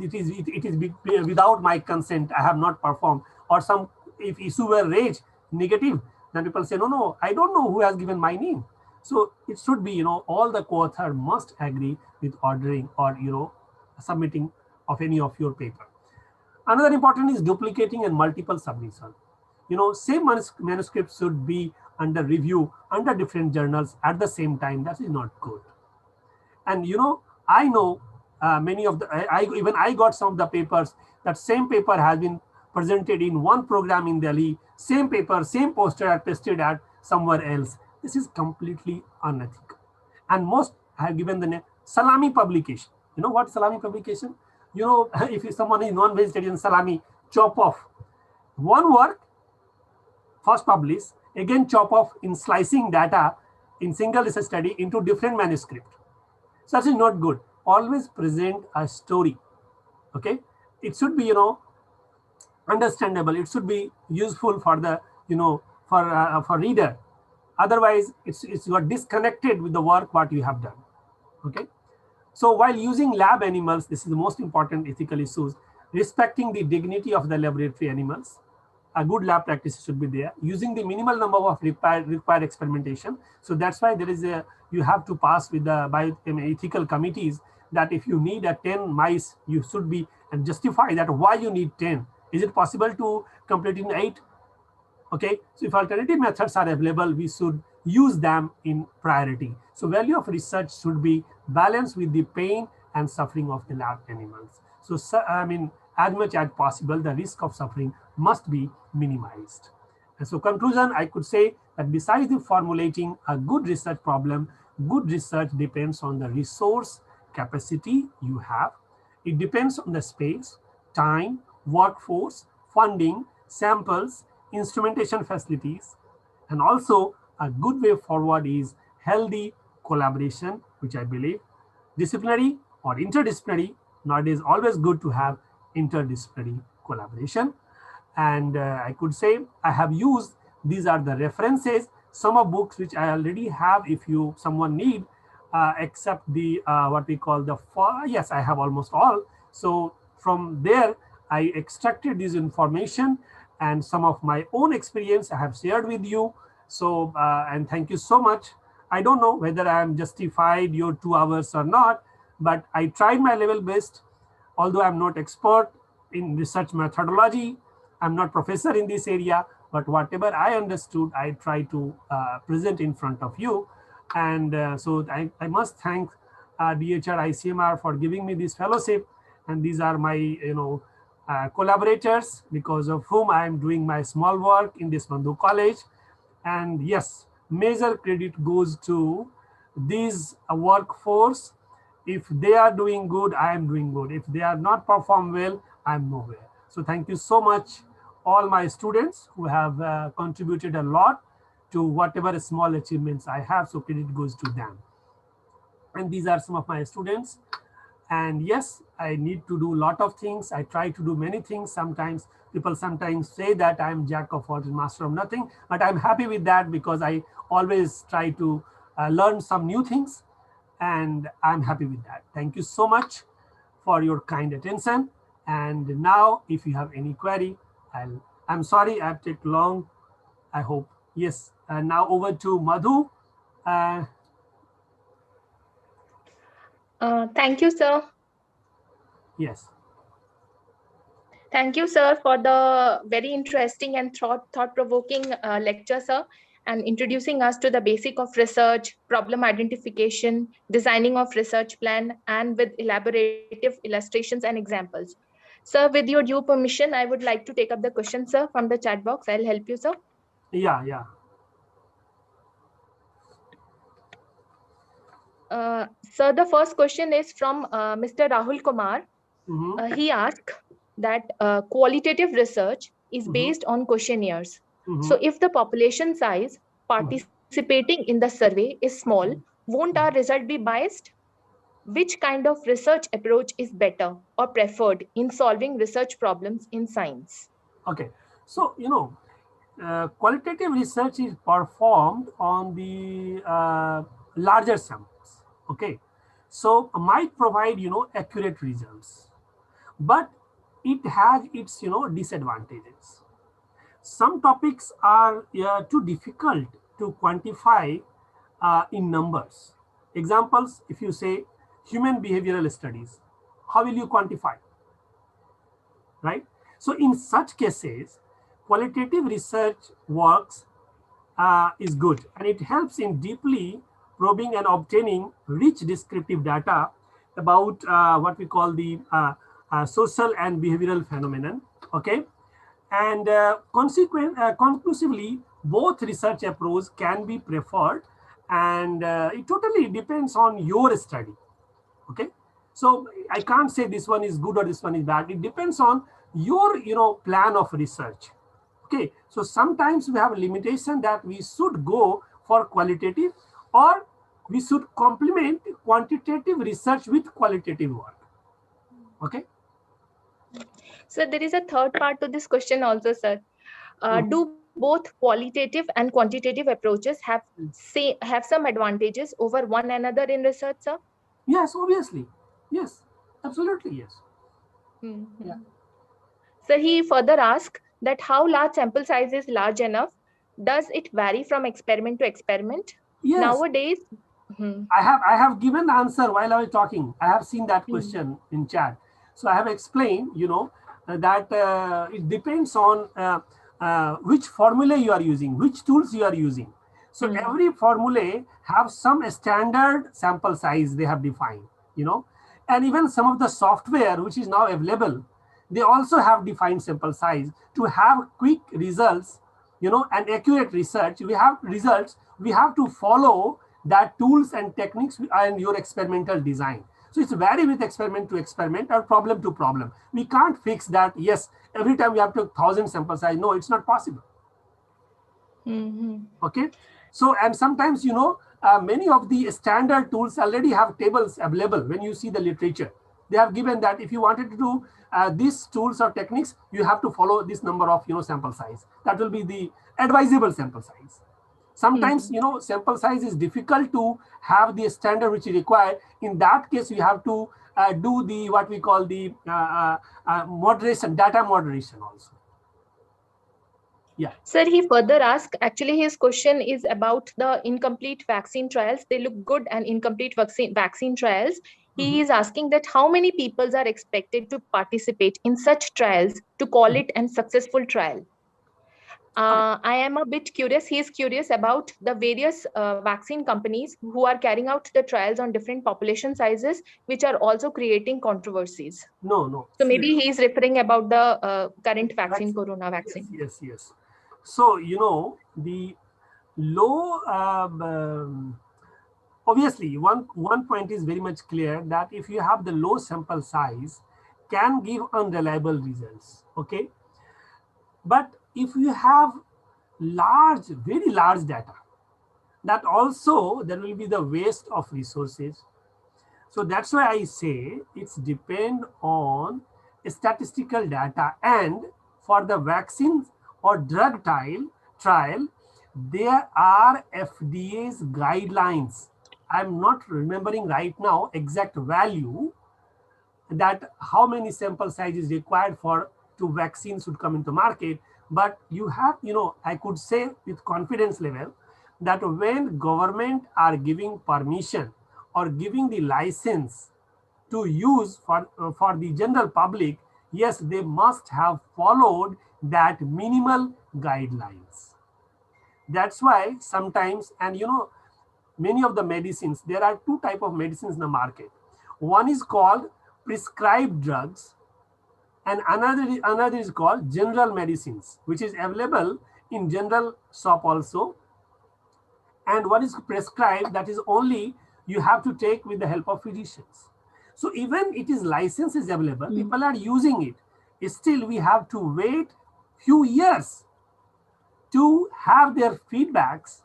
it is without my consent, I have not performed. Or some, if issue were raised negative, then people say, no, I don't know who has given my name. So it should be, all the co-author must agree with ordering or, submitting of any of your paper. Another important is duplicating and multiple submission. Same manuscript should be under review under different journals at the same time. That is not good. And I know many of the, I got some of the papers, that same paper has been presented in one program in Delhi, same paper, same poster are pasted at somewhere else. This is completely unethical. And most have given the name salami publication. You know what salami publication? If someone is non-vegetarian, salami, chop off one work, first publish, again chop off in slicing data in single research study into different manuscript. Such is not good. Always present a story. Okay, it should be understandable. It should be useful for the for reader. Otherwise, it's got disconnected with the work what you have done. Okay. So while using lab animals, this is the most important ethical issues, respecting the dignity of the laboratory animals. A good lab practice should be there, using the minimal number of required experimentation. So that's why there is you have to pass with the bioethical committees that if you need a 10 mice, you should be and justify that why you need 10. Is it possible to complete in 8? Okay, so if alternative methods are available, we should use them in priority. So value of research should be balanced with the pain and suffering of the lab animals. So as much as possible, the risk of suffering must be minimized. And so conclusion, I could say that besides the formulating a good research problem, good research depends on the resource capacity you have. It depends on the space, time, workforce, funding, samples, instrumentation facilities, and also a good way forward is healthy collaboration, which I believe disciplinary or interdisciplinary. Nowadays, always good to have interdisciplinary collaboration. And I could say I have used, these are the references, some of books which I already have if someone need, except the what we call the, yes, I have almost all. So from there, I extracted this information and some of my own experience I have shared with you. So, and thank you so much. I don't know whether I am justified your 2 hours or not, but I tried my level best. Although I'm not expert in research methodology, I'm not professor in this area, but whatever I understood, I try to present in front of you. And so I must thank DHR ICMR for giving me this fellowship. And these are my, collaborators, because of whom I am doing my small work in this Bandhu College. And yes, major credit goes to this workforce. If they are doing good, I am doing good. If they are not perform well, I am nowhere. So thank you so much, all my students who have contributed a lot to whatever small achievements I have. So credit goes to them. And these are some of my students. And yes, I need to do a lot of things. I try to do many things. Sometimes people say that I'm jack of all, master of nothing, but I'm happy with that because I always try to learn some new things, and I'm happy with that. Thank you so much for your kind attention. And now if you have any query, I'm sorry I've taken long, I hope. Yes, and now over to Madhu. Thank you, sir. Yes. Thank you, sir, for the very interesting and thought-provoking lecture, sir, and introducing us to the basic of research, problem identification, designing of research plan, and with elaborative illustrations and examples. Sir, with your due permission, I would like to take up the question, sir, from the chat box. I'll help you, sir. Yeah, yeah. Sir, the first question is from Mr. Rahul Kumar. Mm-hmm. He asked that qualitative research is Mm-hmm. based on questionnaires. Mm-hmm. So if the population size participating in the survey is small, won't our result be biased? Which kind of research approach is better or preferred in solving research problems in science? Okay. So, qualitative research is performed on the larger samples. Okay. So might provide, accurate results, but it has its, disadvantages. Some topics are too difficult to quantify in numbers. Examples, if you say human behavioral studies, how will you quantify, right? So in such cases, qualitative research works is good, and it helps in deeply probing and obtaining rich descriptive data about what we call the social and behavioral phenomenon. Okay, and conclusively, both research approaches can be preferred, and it totally depends on your study. Okay, so I can't say this one is good or this one is bad. It depends on your plan of research. Okay, so sometimes we have a limitation that we should go for qualitative, or we should complement quantitative research with qualitative work. Okay. So there is a third part to this question also, sir. Do both qualitative and quantitative approaches have some advantages over one another in research, sir? Yes, obviously. Yes, absolutely, yes. Mm-hmm. Yeah. So he further asked that how large sample size is large enough? Does it vary from experiment to experiment? Yes. Nowadays, I have given the answer while I was talking. I have seen that question in chat. So I have explained, that it depends on which formula you are using, which tools you are using. So every formula have some standard sample size they have defined, and even some of the software which is now available, they also have defined sample size to have quick results, and accurate research. We have to follow that tools and techniques and your experimental design. So it's vary with experiment to experiment or problem to problem. We can't fix that. Yes, every time we have to 1,000 sample size. No, it's not possible. Okay. So, and sometimes, many of the standard tools already have tables available. When you see the literature, they have given that if you wanted to do these tools or techniques, you have to follow this number of, sample size. That will be the advisable sample size. Sometimes, sample size is difficult to have the standard which is required. In that case, you have to do the, what we call the moderation, data moderation also. Yeah. Sir, he further asked, actually his question is about the incomplete vaccine trials. They look good and incomplete vaccine trials. He is asking that how many people are expected to participate in such trials to call it a successful trial? I am a bit curious. He is curious about the various vaccine companies who are carrying out the trials on different population sizes, which are also creating controversies. No. So maybe he is referring about the current vaccine, corona vaccine. Yes. So, the low, obviously, one point is very much clear that if you have the low sample size, can give unreliable results. Okay. But if you have very large data, that also there will be the waste of resources. So that's why I say it's depend on statistical data, and for the vaccines or drug trial, there are FDA's guidelines. I'm not remembering right now exact value that how many sample size is required for two vaccines should come into market. But you have, I could say with confidence level that when government are giving permission or giving the license to use for the general public, yes, they must have followed that minimal guidelines. That's why sometimes, and you know, many of the medicines, there are two types of medicines in the market. One is called prescribed drugs, and another is called general medicines, which is available in general shop also. And what is prescribed, that is only you have to take with the help of physicians. So even it is license is available, people are using it. Still, we have to wait few years to have their feedbacks.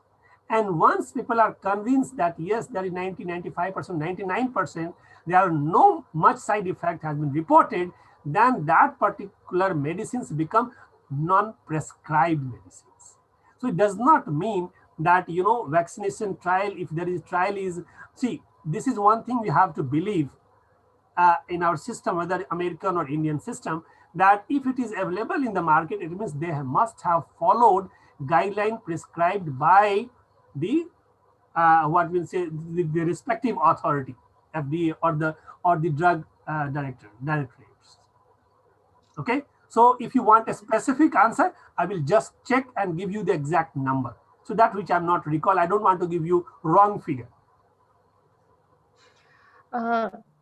And once people are convinced that yes, there is 90, 95%, 99%, there are no much side effect has been reported, then that particular medicines become non-prescribed medicines. So it does not mean that, you know, vaccination trial, if there is trial is, see, this is one thing we have to believe in our system, whether American or Indian system, that if it is available in the market, it means they must have followed guideline prescribed by the what we'll say the respective authority, FDA or the drug directorates. Okay, so if you want a specific answer, I will just check and give you the exact number. So that which I'm not recall, I don't want to give you wrong figure.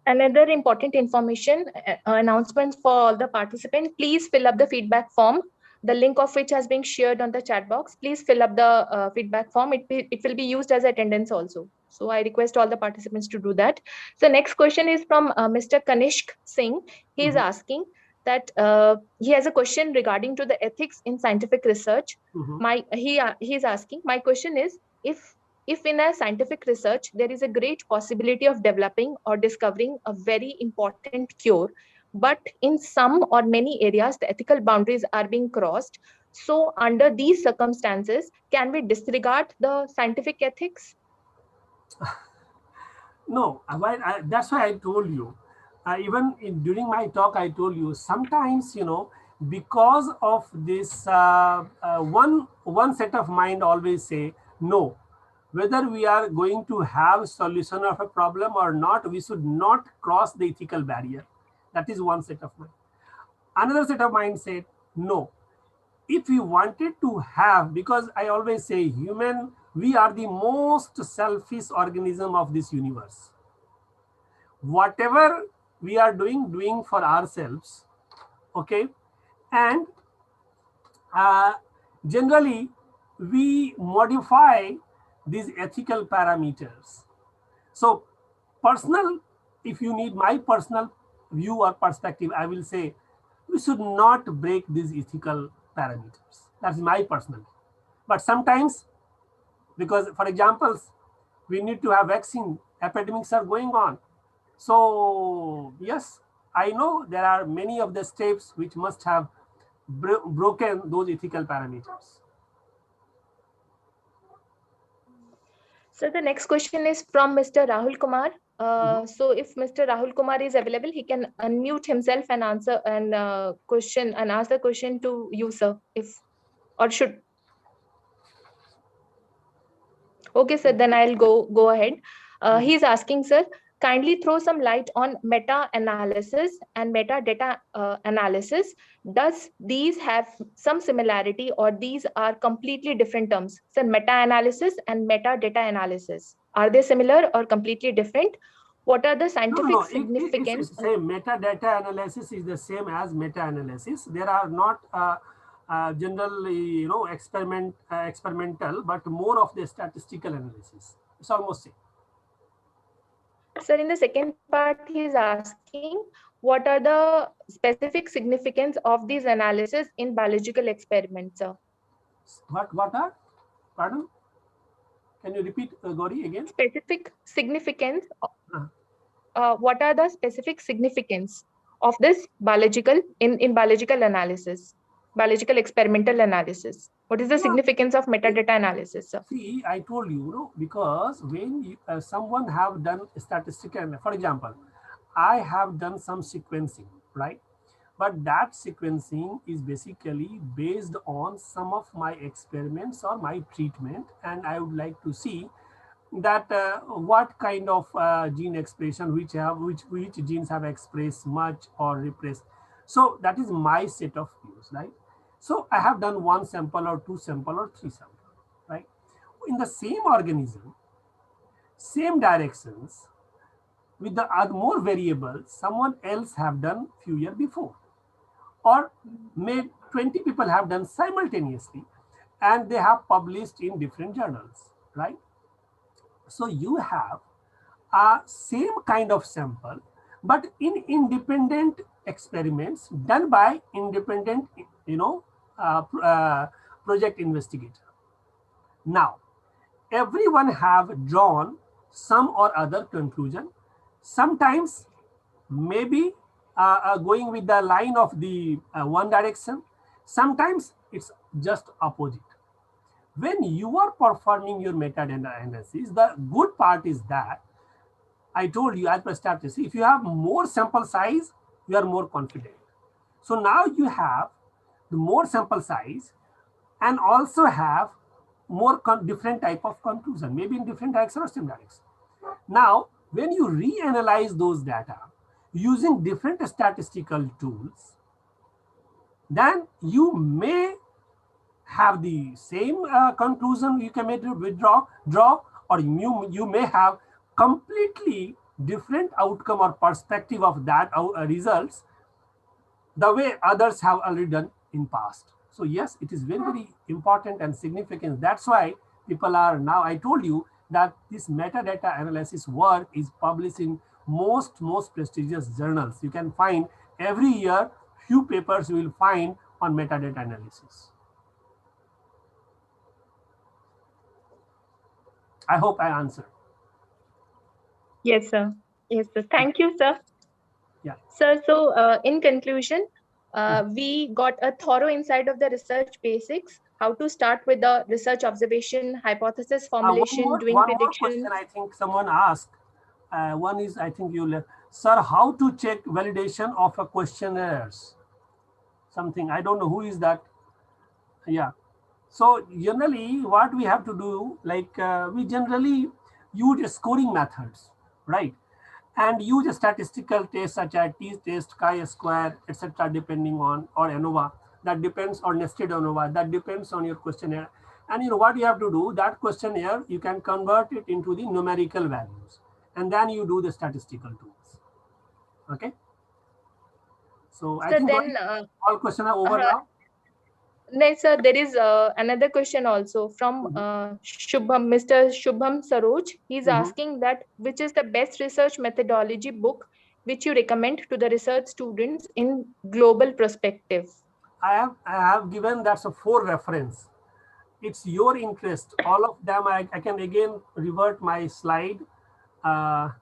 Another important information announcement for all the participants: please fill up the feedback form, the link of which has been shared on the chat box. Please fill up the feedback form. It will be used as attendance also. So I request all the participants to do that. So next question is from Mr. Kanishk Singh. He is asking that he has a question regarding to the ethics in scientific research. He is asking, my question is, if in a scientific research there is a great possibility of developing or discovering a very important cure, but in some or many areas the ethical boundaries are being crossed, so under these circumstances can we disregard the scientific ethics? No, that's why I told you. Even during my talk, I told you sometimes, you know, because of this one set of mind always say no. Whether we are going to have solution of a problem or not, we should not cross the ethical barrier. That is one set of mind. Another set of mind said no. If we wanted to have, because I always say human, we are the most selfish organism of this universe. Whatever we are doing for ourselves, okay, and generally we modify these ethical parameters. So personal, if you need my personal view or perspective, I will say we should not break these ethical parameters. That's my personal. But sometimes, because for examples, we need to have vaccine, epidemics are going on. So yes, I know there are many of the steps which must have broken those ethical parameters. So the next question is from Mr. Rahul Kumar. So if Mr. Rahul Kumar is available, he can unmute himself and answer and question and ask the question to you, sir. If or should. Okay, sir. Then I'll go ahead. He's asking, sir, kindly throw some light on meta-analysis and metadata analysis. Does these have some similarity or these are completely different terms? So meta-analysis and metadata analysis, are they similar or completely different? What are the scientific significance? It's same. Metadata analysis is the same as meta-analysis. There are not generally, you know, experimental, but more of the statistical analysis. It's almost same. Sir, in the second part, he is asking, what are the specific significance of these analysis in biological experiments, sir? What are? Pardon? Can you repeat, Gauri, again? Specific significance. What are the specific significance of this biological in biological analysis, biological experimental analysis? What is the significance of metadata analysis, sir? See, I told you, no, because when you, someone have done statistical, for example, I have done some sequencing, right? But that sequencing is basically based on some of my experiments or my treatment, and I would like to see that what kind of gene expression which genes have expressed much or repressed. So that is my set of views, right? So I have done one sample or two sample or three sample, right? In the same organism, same directions, with the other more variables, someone else have done few years before, or may 20 people have done simultaneously, and they have published in different journals, right? So you have a same kind of sample, but in independent experiments done by independent, project investigator. Now, everyone have drawn some or other conclusion. Sometimes maybe going with the line of the one direction. Sometimes it's just opposite. When you are performing your meta-analysis, the good part is that I told you as per statistics, if you have more sample size, you are more confident. So now you have the more sample size and also have more different type of conclusion, maybe in different direction or same direction. Now, when you reanalyze those data using different statistical tools, then you may have the same conclusion you can draw, or you may have completely different outcome or perspective of that results the way others have already done in past. So yes, it is very, very important and significant. That's why people are now, I told you that this metadata analysis work is published in most prestigious journals. You can find every year few papers you will find on metadata analysis. I hope I answered. Yes, sir. Yes, sir. Thank you, sir. Yeah. Sir, so in conclusion, we got a thorough insight of the research basics, how to start with the research observation, hypothesis formulation, One doing more prediction. question I think someone asked. One is, I think you left. Sir, how to check validation of a questionnaires? Something, I don't know who is that. Yeah. So generally what we have to do, like we generally use scoring methods, right? And use a statistical test such as t-test, chi-square, etc. depending on, or ANOVA, that depends on nested ANOVA, that depends on your questionnaire. And you know what you have to do, that questionnaire, you can convert it into the numerical values, and then you do the statistical tools. Okay. So I think then all questions are over now. No, sir, there is another question also from Shubham, Mr. Shubham Saroj. He's asking that which is the best research methodology book which you recommend to the research students in global perspective? I have given that's a 4 reference. It's your interest. All of them, I can again revert my slide. Can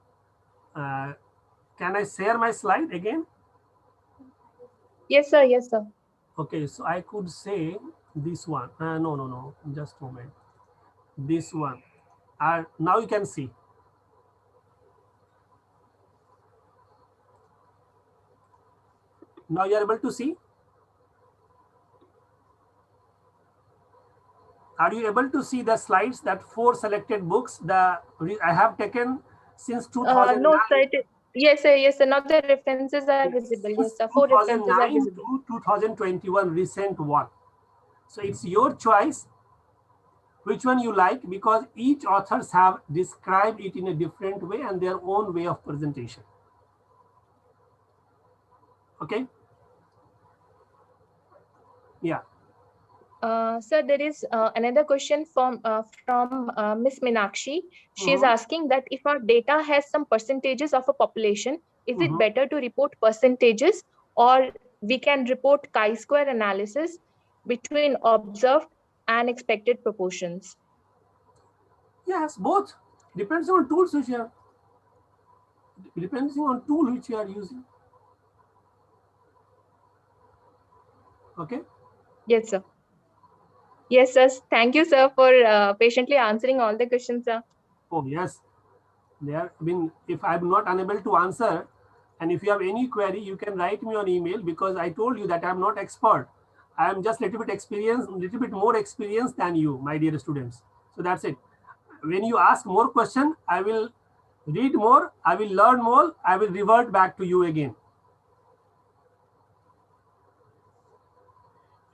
I share my slide again? Yes, sir. Yes, sir. Okay, so I could say this one. No, just a moment. This one. Now you can see. Now you are able to see. Are you able to see the slides, that 4 selected books I have taken since 2009? No, sir. Yes, sir. Yes, sir. Now the references are visible. Yes, sir. 4 references are 2009 visible. to 2021 recent one. So it's your choice which one you like, because each authors have described it in a different way and their own way of presentation. Okay. Yeah. Sir, there is another question from Miss Meenakshi. She's asking that if our data has some percentages of a population, is it better to report percentages, or we can report chi-square analysis between observed and expected proportions? Yes, both. Depends on tools which you are. Depending on tool which you are using. Okay. Yes, sir. Yes, sir. Thank you, sir, for patiently answering all the questions, sir. Oh, yes. There, I mean, if I'm not unable to answer, and if you have any query, you can write me on email, because I told you that I'm not expert. I am just a little bit more experienced than you, my dear students. So that's it. When you ask more question, I will read more, I will learn more, I will revert back to you again.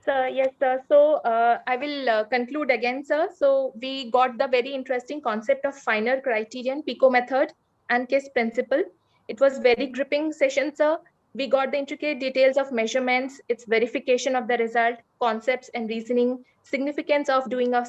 Sir, yes, sir. So I will conclude again, sir. So we got the very interesting concept of finer criterion, PICO method, and case principle. It was very gripping session, sir. We got the intricate details of measurements, its verification of the result, concepts and reasoning, significance of doing a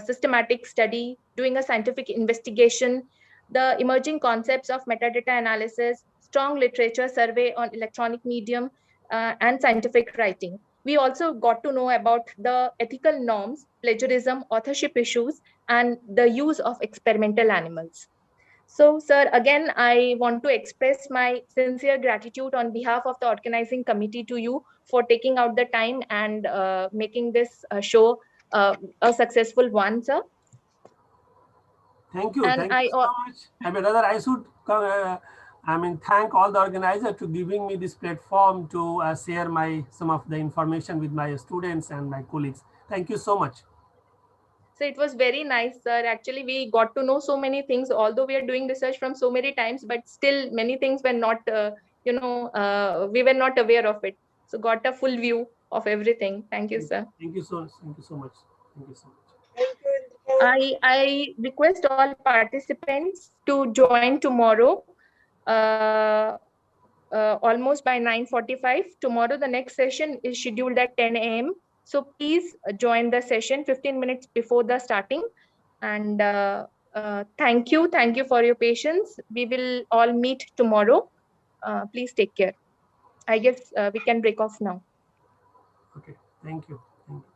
systematic study, doing a scientific investigation, the emerging concepts of metadata analysis, strong literature survey on electronic medium, and scientific writing. We also got to know about the ethical norms, plagiarism, authorship issues, and the use of experimental animals. So, sir, again, I want to express my sincere gratitude on behalf of the organizing committee to you for taking out the time and making this show a successful one, sir. Thank you. And Thank you so much. I mean, rather, I should thank all the organizers to giving me this platform to share some of the information with my students and my colleagues. Thank you so much. So it was very nice, sir. Actually, we got to know so many things, although we are doing research from so many times, but still many things were not, we were not aware of it. So got a full view of everything. Thank you, sir. Thank you so much. Thank you so much. Thank you so much. I request all participants to join tomorrow, almost by 9:45. Tomorrow, the next session is scheduled at 10 a.m. So please join the session 15 minutes before the starting. And thank you for your patience. We will all meet tomorrow. Please take care. I guess we can break off now. Okay, thank you. Thank you.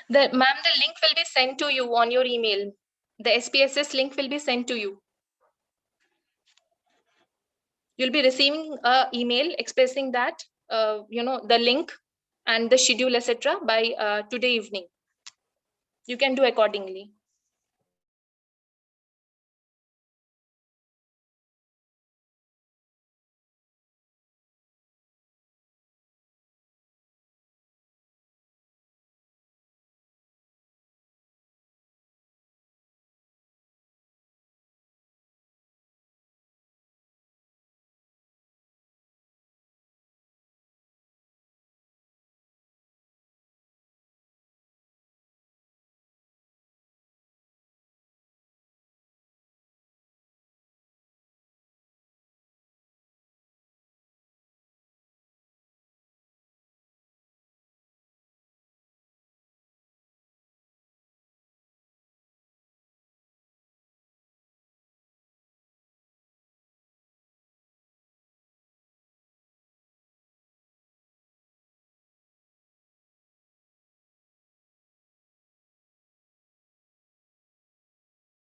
Ma'am, the link will be sent to you on your email. The SPSS link will be sent to you. You'll be receiving an email expressing that, the link and the schedule, etc. by today evening. You can do accordingly.